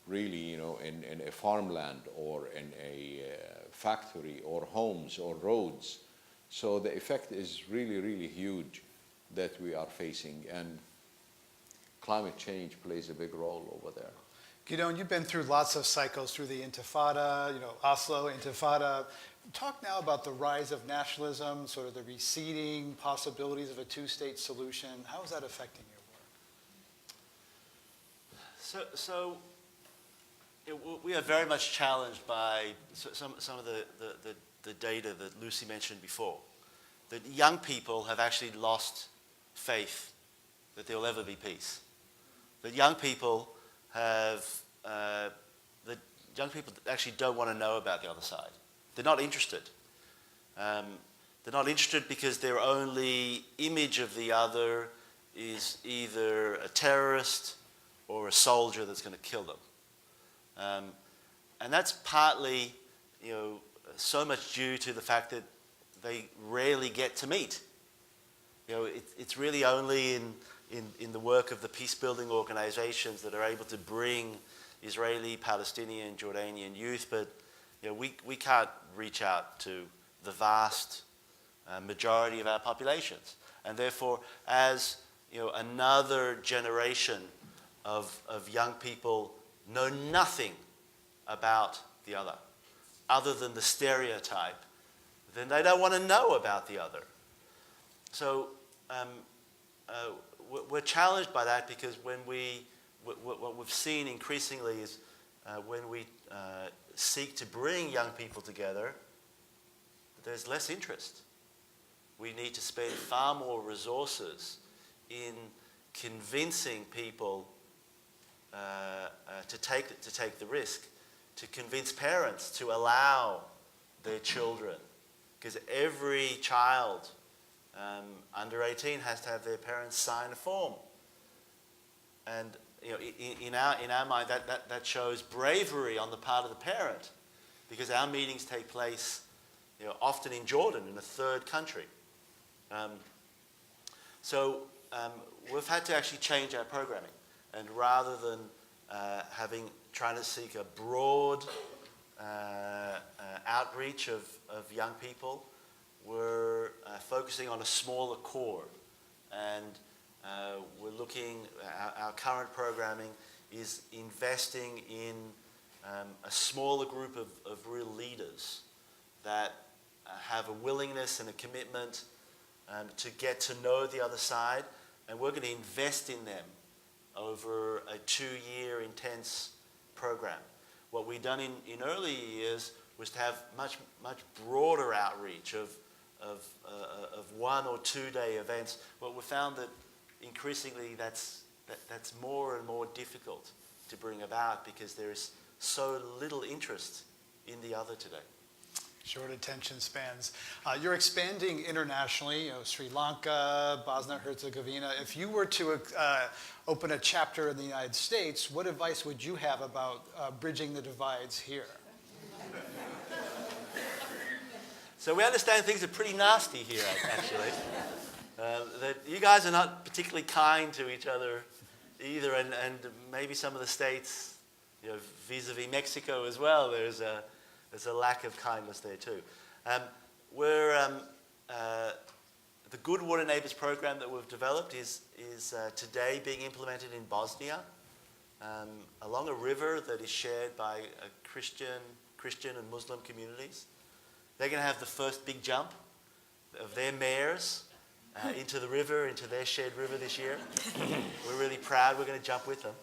really, in a farmland or in a factory or homes or roads. So the effect is really, really huge that we are facing, and climate change plays a big role over there. Gidon, you've been through lots of cycles through the Intifada, Oslo, Intifada. Talk now about the rise of nationalism, sort of the receding possibilities of a two-state solution. How is that affecting your work? So we are very much challenged by some of the data that Lucy mentioned before, that young people have actually lost faith that there will ever be peace. That young people actually don't want to know about the other side. They're not interested. They're not interested because their only image of the other is either a terrorist or a soldier that's going to kill them. And that's partly, so much due to the fact that they rarely get to meet. It's really only in the work of the peacebuilding organizations that are able to bring Israeli, Palestinian, Jordanian youth, but we can't reach out to the vast majority of our populations. And therefore, as another generation of young people know nothing about the other than the stereotype, then they don't want to know about the other. So we're challenged by that, because what we've seen increasingly is when we seek to bring young people together, there's less interest. We need to spend far more resources in convincing people to take the risk, to convince parents to allow their children, because every child under 18 has to have their parents sign a form. And in our mind, that shows bravery on the part of the parent, because our meetings take place often in Jordan, in a third country. So we've had to actually change our programming, and rather than trying to seek a broad outreach of young people. We're focusing on a smaller core, and we're looking, our current programming is investing in a smaller group of real leaders that have a willingness and a commitment to get to know the other side, and we're going to invest in them over a 2-year intense program. What we've done in early years was to have much broader outreach of 1 or 2 day events. But we found that increasingly that's more and more difficult to bring about because there is so little interest in the other today. Short attention spans. You're expanding internationally, Sri Lanka, Bosnia-Herzegovina. If you were to open a chapter in the United States, what advice would you have about bridging the divides here? So we understand things are pretty nasty here, actually. That you guys are not particularly kind to each other either, and maybe some of the states, vis-a-vis Mexico as well, there's a lack of kindness there too. The Good Water Neighbours program that we've developed is today being implemented in Bosnia along a river that is shared by Christian and Muslim communities. They're going to have the first big jump of their mayors into the river, into their shared river this year. We're really proud. We're going to jump with them.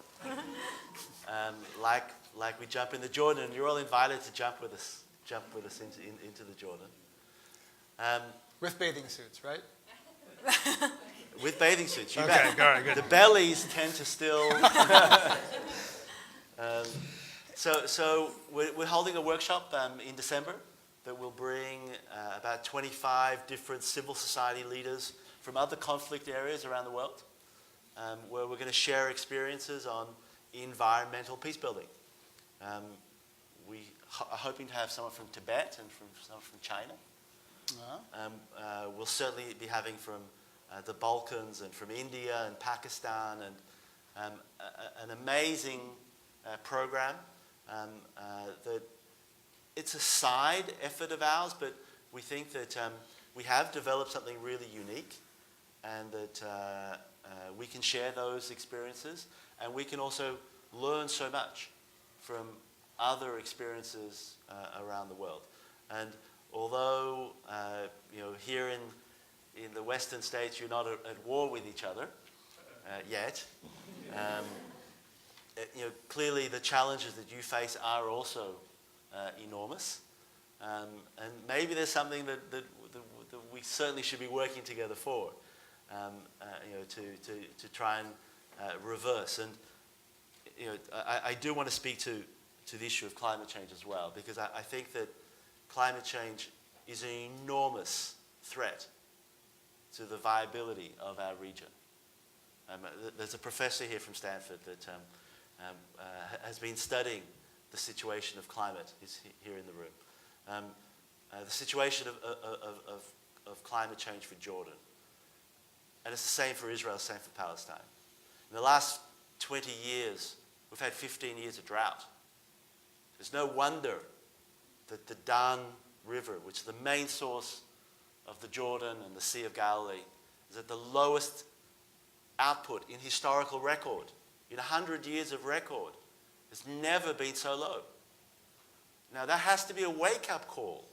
Like we jump in the Jordan, and you're all invited to jump with us into the Jordan. With bathing suits, right? With bathing suits, you bet. Okay, all right, good. The bellies tend to still... So we're holding a workshop in December that will bring about 25 different civil society leaders from other conflict areas around the world, where we're going to share experiences on environmental peacebuilding. We are hoping to have someone from Tibet and someone from China. We'll certainly be having from the Balkans and from India and Pakistan, and an amazing program that it's a side effort of ours, but we think that we have developed something really unique, and that we can share those experiences, and we can also learn so much from other experiences around the world. And although here in the Western states you're not at war with each other yet, clearly the challenges that you face are also enormous, and maybe there's something that we certainly should be working together for, to try and reverse. And I do want to speak to the issue of climate change as well, because I think that climate change is an enormous threat to the viability of our region. There's a professor here from Stanford that has been studying the situation of climate. He's here in the room. The situation of climate change for Jordan. And it's the same for Israel, same for Palestine. In the last 20 years, we've had 15 years of drought. There's no wonder that the Dan River, which is the main source of the Jordan and the Sea of Galilee, is at the lowest output in historical record. In 100 years of record, it's never been so low. Now that has to be a wake-up call.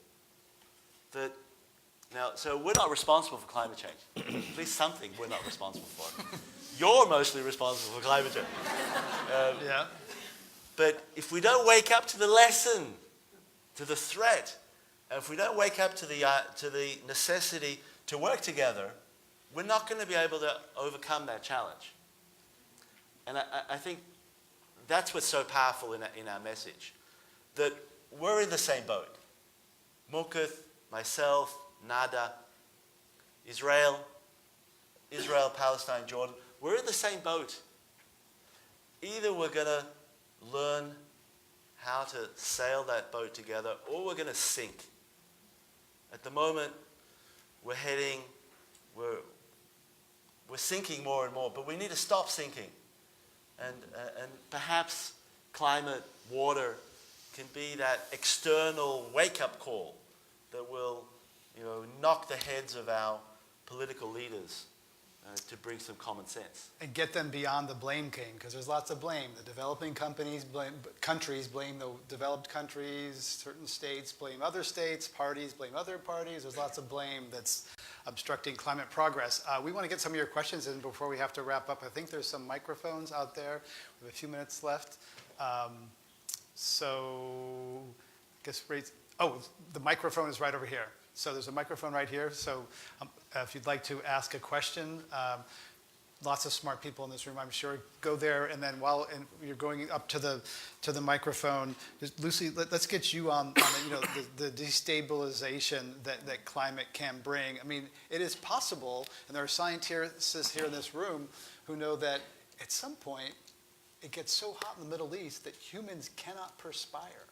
So we're not responsible for climate change. At least something we're not responsible for. You're mostly responsible for climate change. Yeah. But if we don't wake up to the lesson, to the threat, and if we don't wake up to the necessity to work together, we're not going to be able to overcome that challenge. And I think that's what's so powerful in our message, that we're in the same boat. Munqeth, myself, Nada, Israel, Palestine, Jordan, we're in the same boat. Either we're going to learn how to sail that boat together, or we're going to sink. At the moment, we're sinking more and more, but we need to stop sinking. And perhaps climate, water, can be that external wake-up call that will, knock the heads of our political leaders to bring some common sense. And get them beyond the blame game, because there's lots of blame. The developing countries blame the developed countries, certain states blame other states, parties blame other parties. There's lots of blame that's obstructing climate progress. We want to get some of your questions in before we have to wrap up. I think there's some microphones out there. We have a few minutes left. So I guess the microphone is right over here. So there's a microphone right here. So if you'd like to ask a question, lots of smart people in this room, I'm sure. Go there, and then while you're going up to the microphone, Lucy, let's get you on the destabilization that climate can bring. I mean, it is possible, and there are scientists here in this room who know that at some point it gets so hot in the Middle East that humans cannot perspire.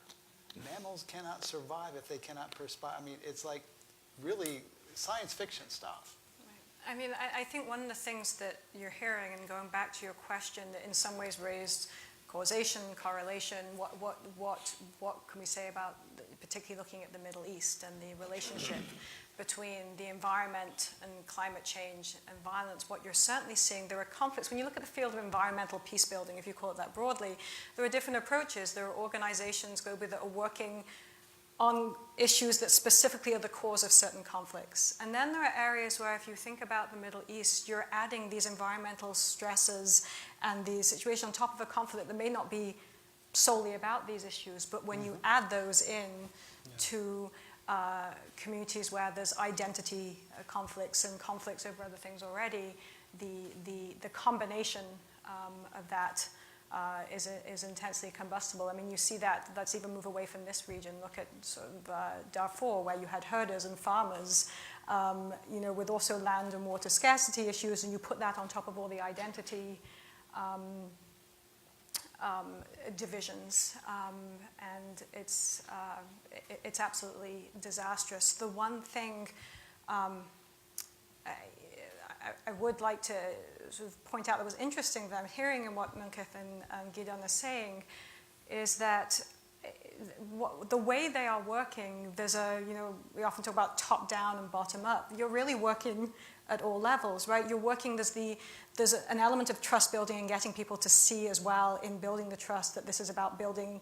Mammals cannot survive if they cannot perspire. I mean, it's like really science fiction stuff. I mean, I think one of the things that you're hearing, and going back to your question, that in some ways raised causation, correlation, what can we say about, particularly looking at the Middle East and the relationship between the environment and climate change and violence. What you're certainly seeing, there are conflicts. When you look at the field of environmental peacebuilding, if you call it that broadly, there are different approaches. There are organizations globally that are working on issues that specifically are the cause of certain conflicts. And then there are areas where, if you think about the Middle East, you're adding these environmental stresses and these situations on top of a conflict that may not be solely about these issues, but when you add those in to communities where there's identity conflicts and conflicts over other things already, the combination of that is intensely combustible. I mean, you see that. Let's even move away from this region. Look at sort of Darfur, where you had herders and farmers, with also land and water scarcity issues, and you put that on top of all the identity divisions, and it's absolutely disastrous. The one thing I would like to sort of point out that was interesting that I'm hearing in what Munqeth and Gidon are saying is that the way they are working, there's we often talk about top down and bottom up. You're really working at all levels, right? You're working, there's an element of trust building and getting people to see as well in building the trust that this is about building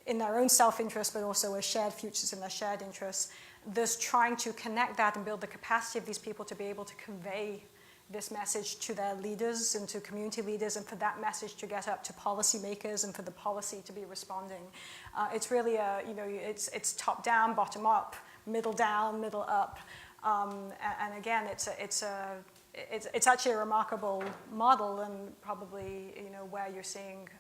in their own self-interest, but also as shared futures in their shared interests. There's trying to connect that and build the capacity of these people to be able to convey this message to their leaders and to community leaders, and for that message to get up to policymakers and for the policy to be responding. It's really it's top down, bottom up, middle down, middle up, and again, it's actually a remarkable model, and probably where you're seeing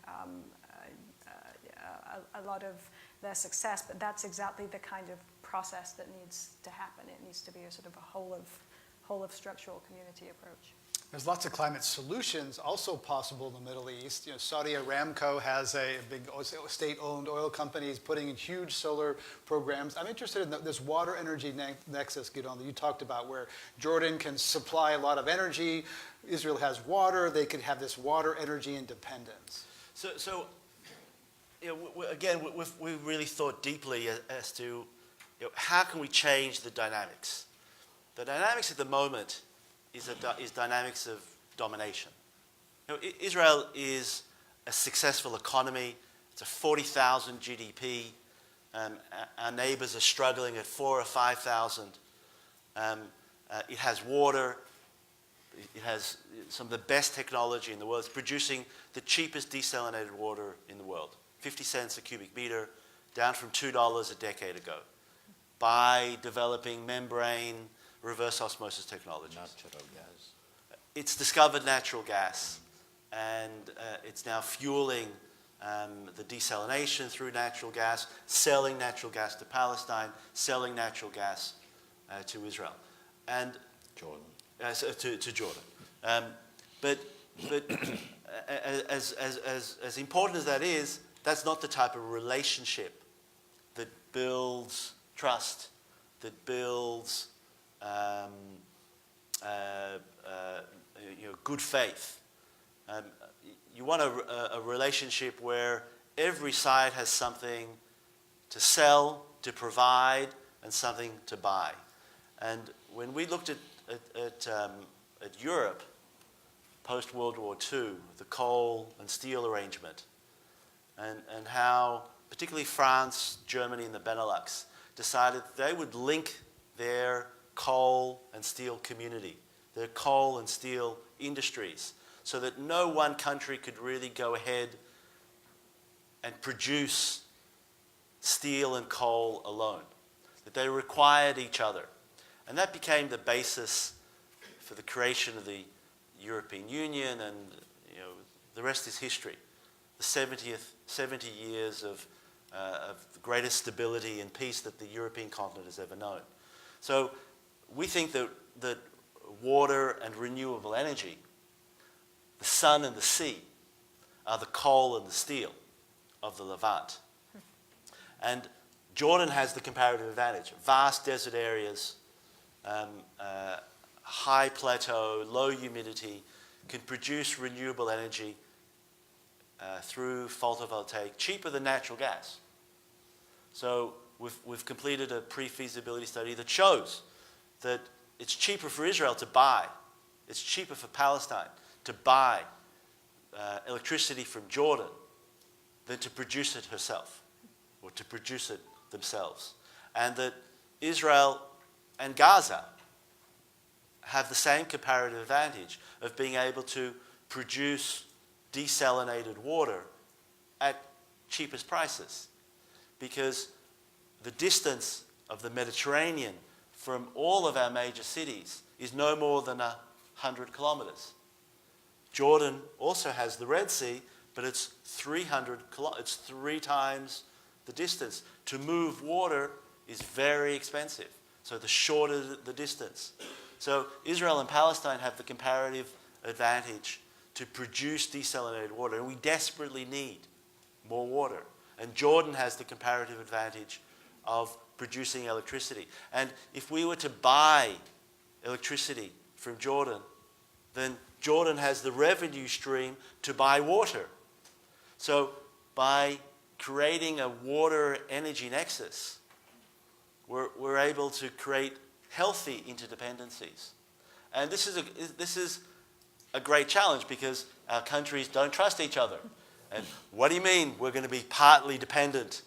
a lot of their success. But that's exactly the kind of process that needs to happen. It needs to be a sort of a whole of structural community approach. There's lots of climate solutions also possible in the Middle East. Saudi Aramco has a big state-owned oil companies putting in huge solar programs. I'm interested in this water energy nexus, Gidon, that you talked about, where Jordan can supply a lot of energy, Israel has water, they could have this water energy independence. So again, we really thought deeply as to how can we change the dynamics. The dynamics at the moment is dynamics of domination. Israel is a successful economy. It's a 40,000 GDP. Our neighbors are struggling at 4,000 or 5,000. It has water. It has some of the best technology in the world. It's producing the cheapest desalinated water in the world, 50 cents a cubic meter, down from $2 a decade ago, by developing membrane reverse osmosis technologies. Natural gas. It's discovered natural gas, and it's now fueling the desalination through natural gas, selling natural gas to Palestine, selling natural gas to Israel, and Jordan. To Jordan. But as important as that is, that's not the type of relationship that builds trust, that builds good faith. you want a relationship where every side has something to sell, to provide, and something to buy. And when we looked at Europe post-World War II, the coal and steel arrangement, and how particularly France, Germany, and the Benelux decided they would link their coal and steel community, their coal and steel industries, so that no one country could really go ahead and produce steel and coal alone, that they required each other. And that became the basis for the creation of the European Union, and the rest is history. The 70 years of the greatest stability and peace that the European continent has ever known. So we think that water and renewable energy, the sun and the sea, are the coal and the steel of the Levant. And Jordan has the comparative advantage. Vast desert areas, high plateau, low humidity, can produce renewable energy through photovoltaic, cheaper than natural gas. So we've completed a pre-feasibility study that shows that it's cheaper for Israel to buy, it's cheaper for Palestine to buy electricity from Jordan than to produce it herself, or to produce it themselves. And that Israel and Gaza have the same comparative advantage of being able to produce desalinated water at cheapest prices, because the distance of the Mediterranean from all of our major cities is no more than 100 kilometers. Jordan also has the Red Sea, but it's 3 times the distance. To move water is very expensive, so the shorter the distance. So Israel and Palestine have the comparative advantage to produce desalinated water, and we desperately need more water. And Jordan has the comparative advantage of producing electricity. And if we were to buy electricity from Jordan, then Jordan has the revenue stream to buy water. So by creating a water energy nexus, we're able to create healthy interdependencies. And this is a great challenge, because our countries don't trust each other. And what do you mean we're going to be partly dependent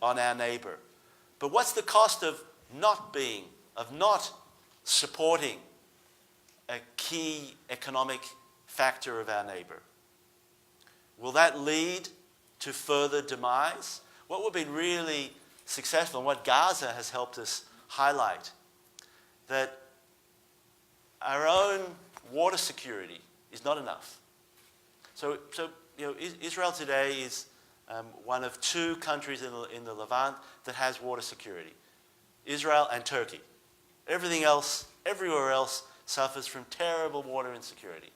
on our neighbor? But what's the cost of not supporting a key economic factor of our neighbor? Will that lead to further demise? What would be really successful, and what Gaza has helped us highlight, that our own water security is not enough. So Israel today is one of 2 countries in the Levant that has water security. Israel and Turkey. Everything else, everywhere else, suffers from terrible water insecurity.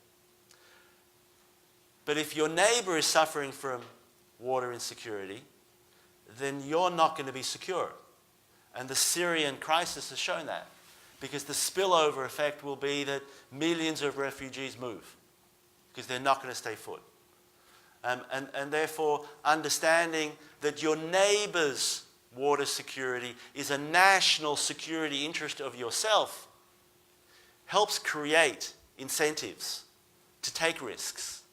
But if your neighbor is suffering from water insecurity, then you're not going to be secure. And the Syrian crisis has shown that, because the spillover effect will be that millions of refugees move, because they're not going to stay put. And therefore, understanding that your neighbor's water security is a national security interest of yourself helps create incentives to take risks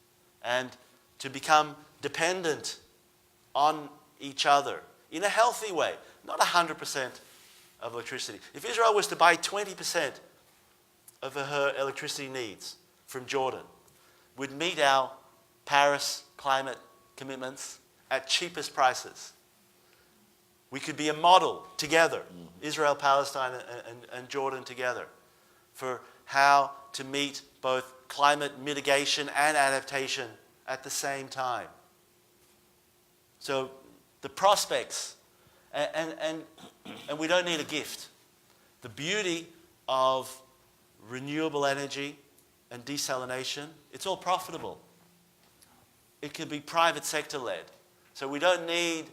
and to become dependent on each other in a healthy way, not 100% of electricity. If Israel was to buy 20% of her electricity needs from Jordan, we'd meet our Paris climate commitments at cheapest prices. We could be a model together, Israel, Palestine, and Jordan together, for how to meet both climate mitigation and adaptation at the same time. So the prospects, and we don't need a gift. The beauty of renewable energy and desalination, it's all profitable. It can be private sector led. So we don't need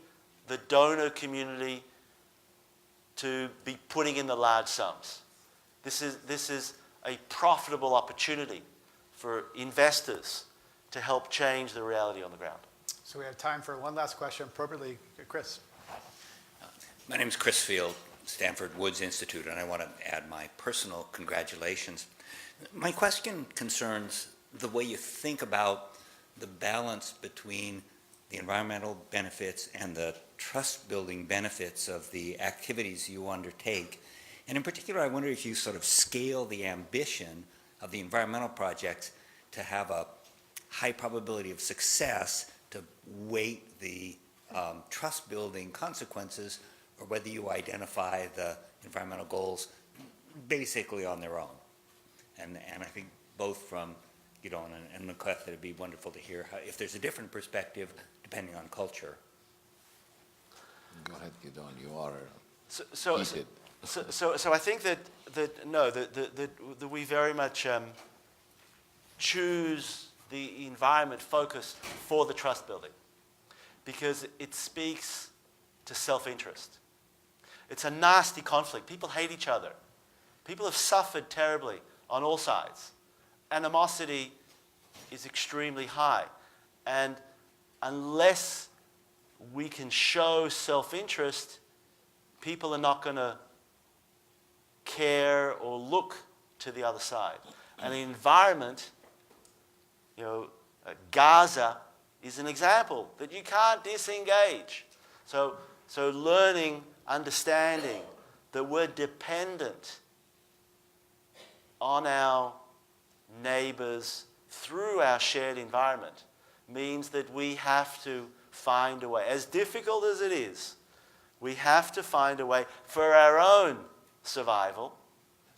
the donor community to be putting in the large sums. This is a profitable opportunity for investors to help change the reality on the ground. So we have time for one last question, appropriately, Chris. My name is Chris Field, Stanford Woods Institute, and I want to add my personal congratulations. My question concerns the way you think about the balance between the environmental benefits and the trust-building benefits of the activities you undertake. And in particular, I wonder if you sort of scale the ambition of the environmental projects to have a high probability of success to weight the trust-building consequences, or whether you identify the environmental goals basically on their own. And I think both from Gidon and Munqeth, it'd be wonderful to hear how, if there's a different perspective depending on culture. Go ahead, Gidon, you are heated. So I think that we very much choose the environment focus for the trust building because it speaks to self-interest. It's a nasty conflict. People hate each other. People have suffered terribly on all sides. Animosity is extremely high. And unless we can show self-interest, people are not going to care or look to the other side. And the environment, Gaza is an example that you can't disengage. So learning, understanding that we're dependent on our neighbors through our shared environment means that we have to find a way. As difficult as it is, we have to find a way for our own survival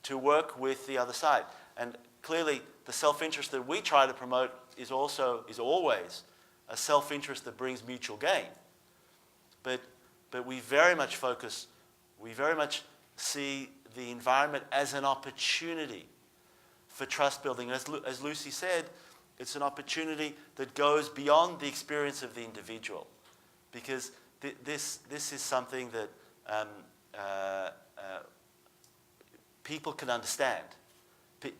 to work with the other side. And clearly, the self-interest that we try to promote is always a self-interest that brings mutual gain. But we very much see the environment as an opportunity for trust building. As Lucy said, it's an opportunity that goes beyond the experience of the individual, because this is something that people can understand.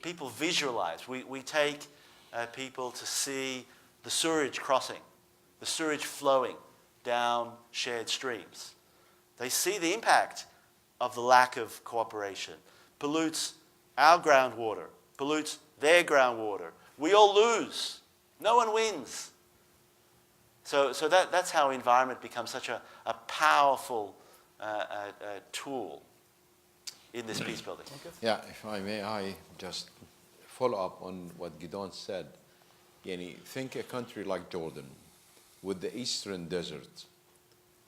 People visualize. We take people to see the sewage crossing, the sewage flowing down shared streams. They see the impact of the lack of cooperation. Pollutes our groundwater, pollutes their groundwater. We all lose. No one wins. So that's how environment becomes such a powerful tool in this peace building. Yeah, if I may, I just follow up on what Gidon said. Think a country like Jordan with the Eastern Desert.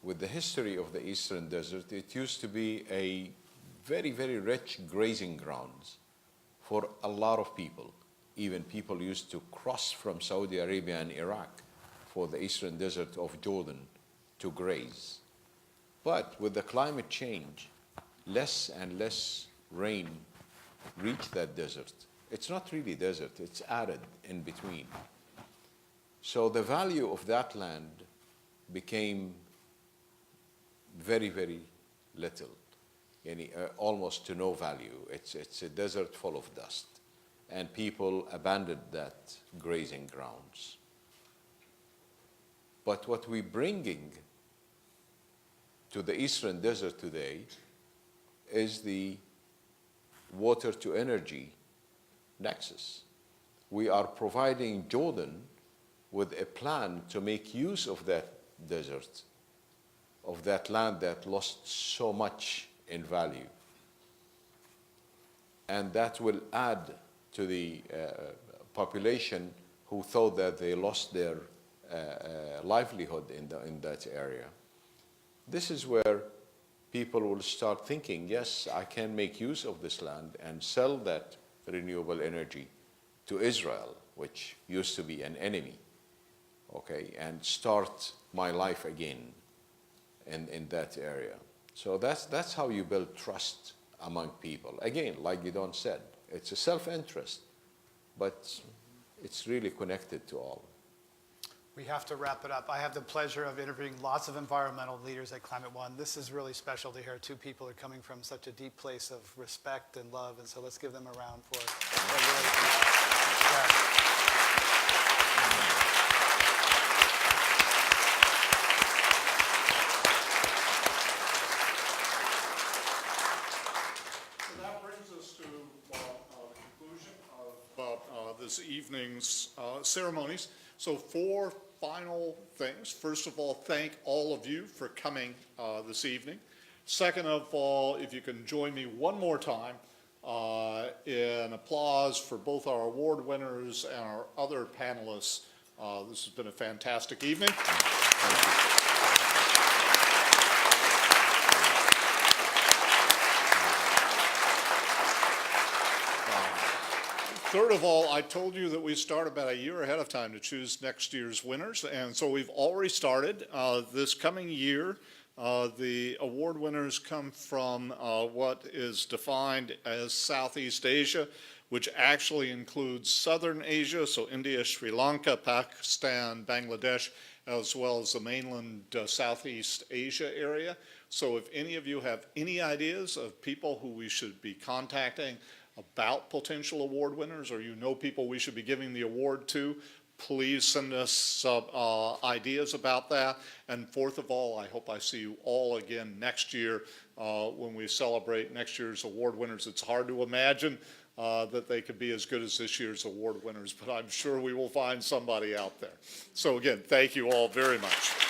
With the history of the Eastern Desert, it used to be a very, very rich grazing grounds for a lot of people. Even people used to cross from Saudi Arabia and Iraq for the Eastern Desert of Jordan to graze. But with the climate change, less and less rain reach that desert. It's not really desert, it's arid in between. So the value of that land became very, very little, almost to no value. It's a desert full of dust. And people abandoned that grazing grounds. But what we're bringing to the Eastern Desert today is the water to energy nexus. We are providing Jordan with a plan to make use of that desert, of that land that lost so much in value. And that will add to the population who thought that they lost their livelihood in that area. This is where people will start thinking, yes, I can make use of this land and sell that renewable energy to Israel, which used to be an enemy, okay, and start my life again in that area. So that's how you build trust among people. Again, like Gidon said, it's a self-interest, but it's really connected to all. We have to wrap it up. I have the pleasure of interviewing lots of environmental leaders at Climate One. This is really special to hear two people are coming from such a deep place of respect and love, and so let's give them a round for it. this evening's ceremonies. So 4 final things. First of all, thank all of you for coming this evening. Second of all, if you can join me one more time in applause for both our award winners and our other panelists. This has been a fantastic evening. Third of all, I told you that we start about a year ahead of time to choose next year's winners, and so we've already started. This coming year, the award winners come from what is defined as Southeast Asia, which actually includes Southern Asia, so India, Sri Lanka, Pakistan, Bangladesh, as well as the mainland Southeast Asia area. So if any of you have any ideas of people who we should be contacting about potential award winners, or you know people we should be giving the award to, please send us ideas about that. And fourth of all, I hope I see you all again next year when we celebrate next year's award winners. It's hard to imagine that they could be as good as this year's award winners, but I'm sure we will find somebody out there. So again, thank you all very much.